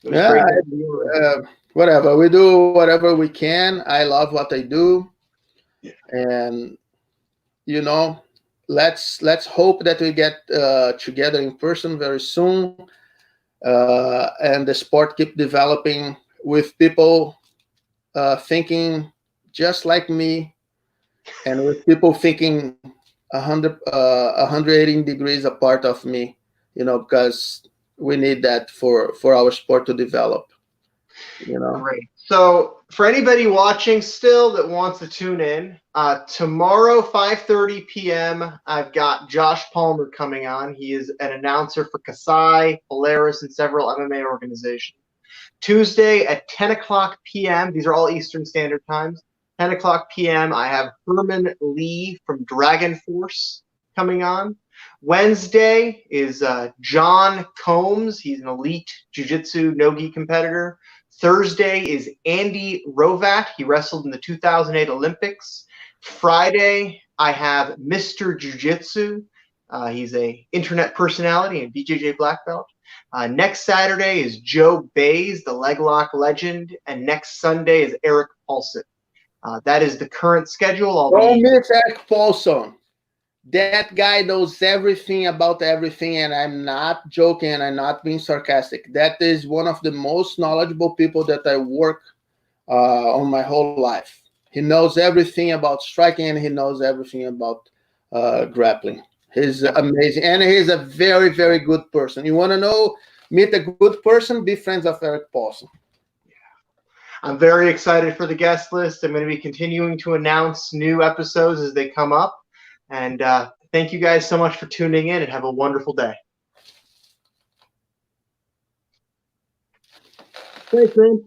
it was Yeah, great having you on. whatever. We do whatever we can. I love what I do, and you know, let's hope that we get together in person very soon, and the sport keep developing with people thinking just like me, and with people thinking 180 degrees apart of me, because we need that for our sport to develop. Great. So for anybody watching still that wants to tune in, tomorrow 5:30 p.m. I've got Josh Palmer coming on. He is an announcer for Kasai, Polaris, and several MMA organizations. Tuesday at 10 o'clock p.m. These are all Eastern Standard Times. 10 o'clock p.m. I have Herman Lee from Dragon Force coming on. Wednesday is John Combs. He's an elite jiu-jitsu no-gi competitor. Thursday is Andy Rovat. He wrestled in the 2008 Olympics. Friday, I have Mr. Jiu-Jitsu. He's a internet personality and BJJ black belt. Next Saturday is Joe Bays, the leg lock legend, and next Sunday is Eric Paulson. That is the current schedule. Don't miss Eric Paulson. That guy knows everything about everything, and I'm not joking, and I'm not being sarcastic. That is one of the most knowledgeable people that I work on my whole life. He knows everything about striking, and he knows everything about grappling. He's amazing, and he's a very, very good person. You want to meet a good person, be friends of Eric Paulson. I'm very excited for the guest list. I'm going to be continuing to announce new episodes as they come up. And thank you guys so much for tuning in, and have a wonderful day. Thanks, man.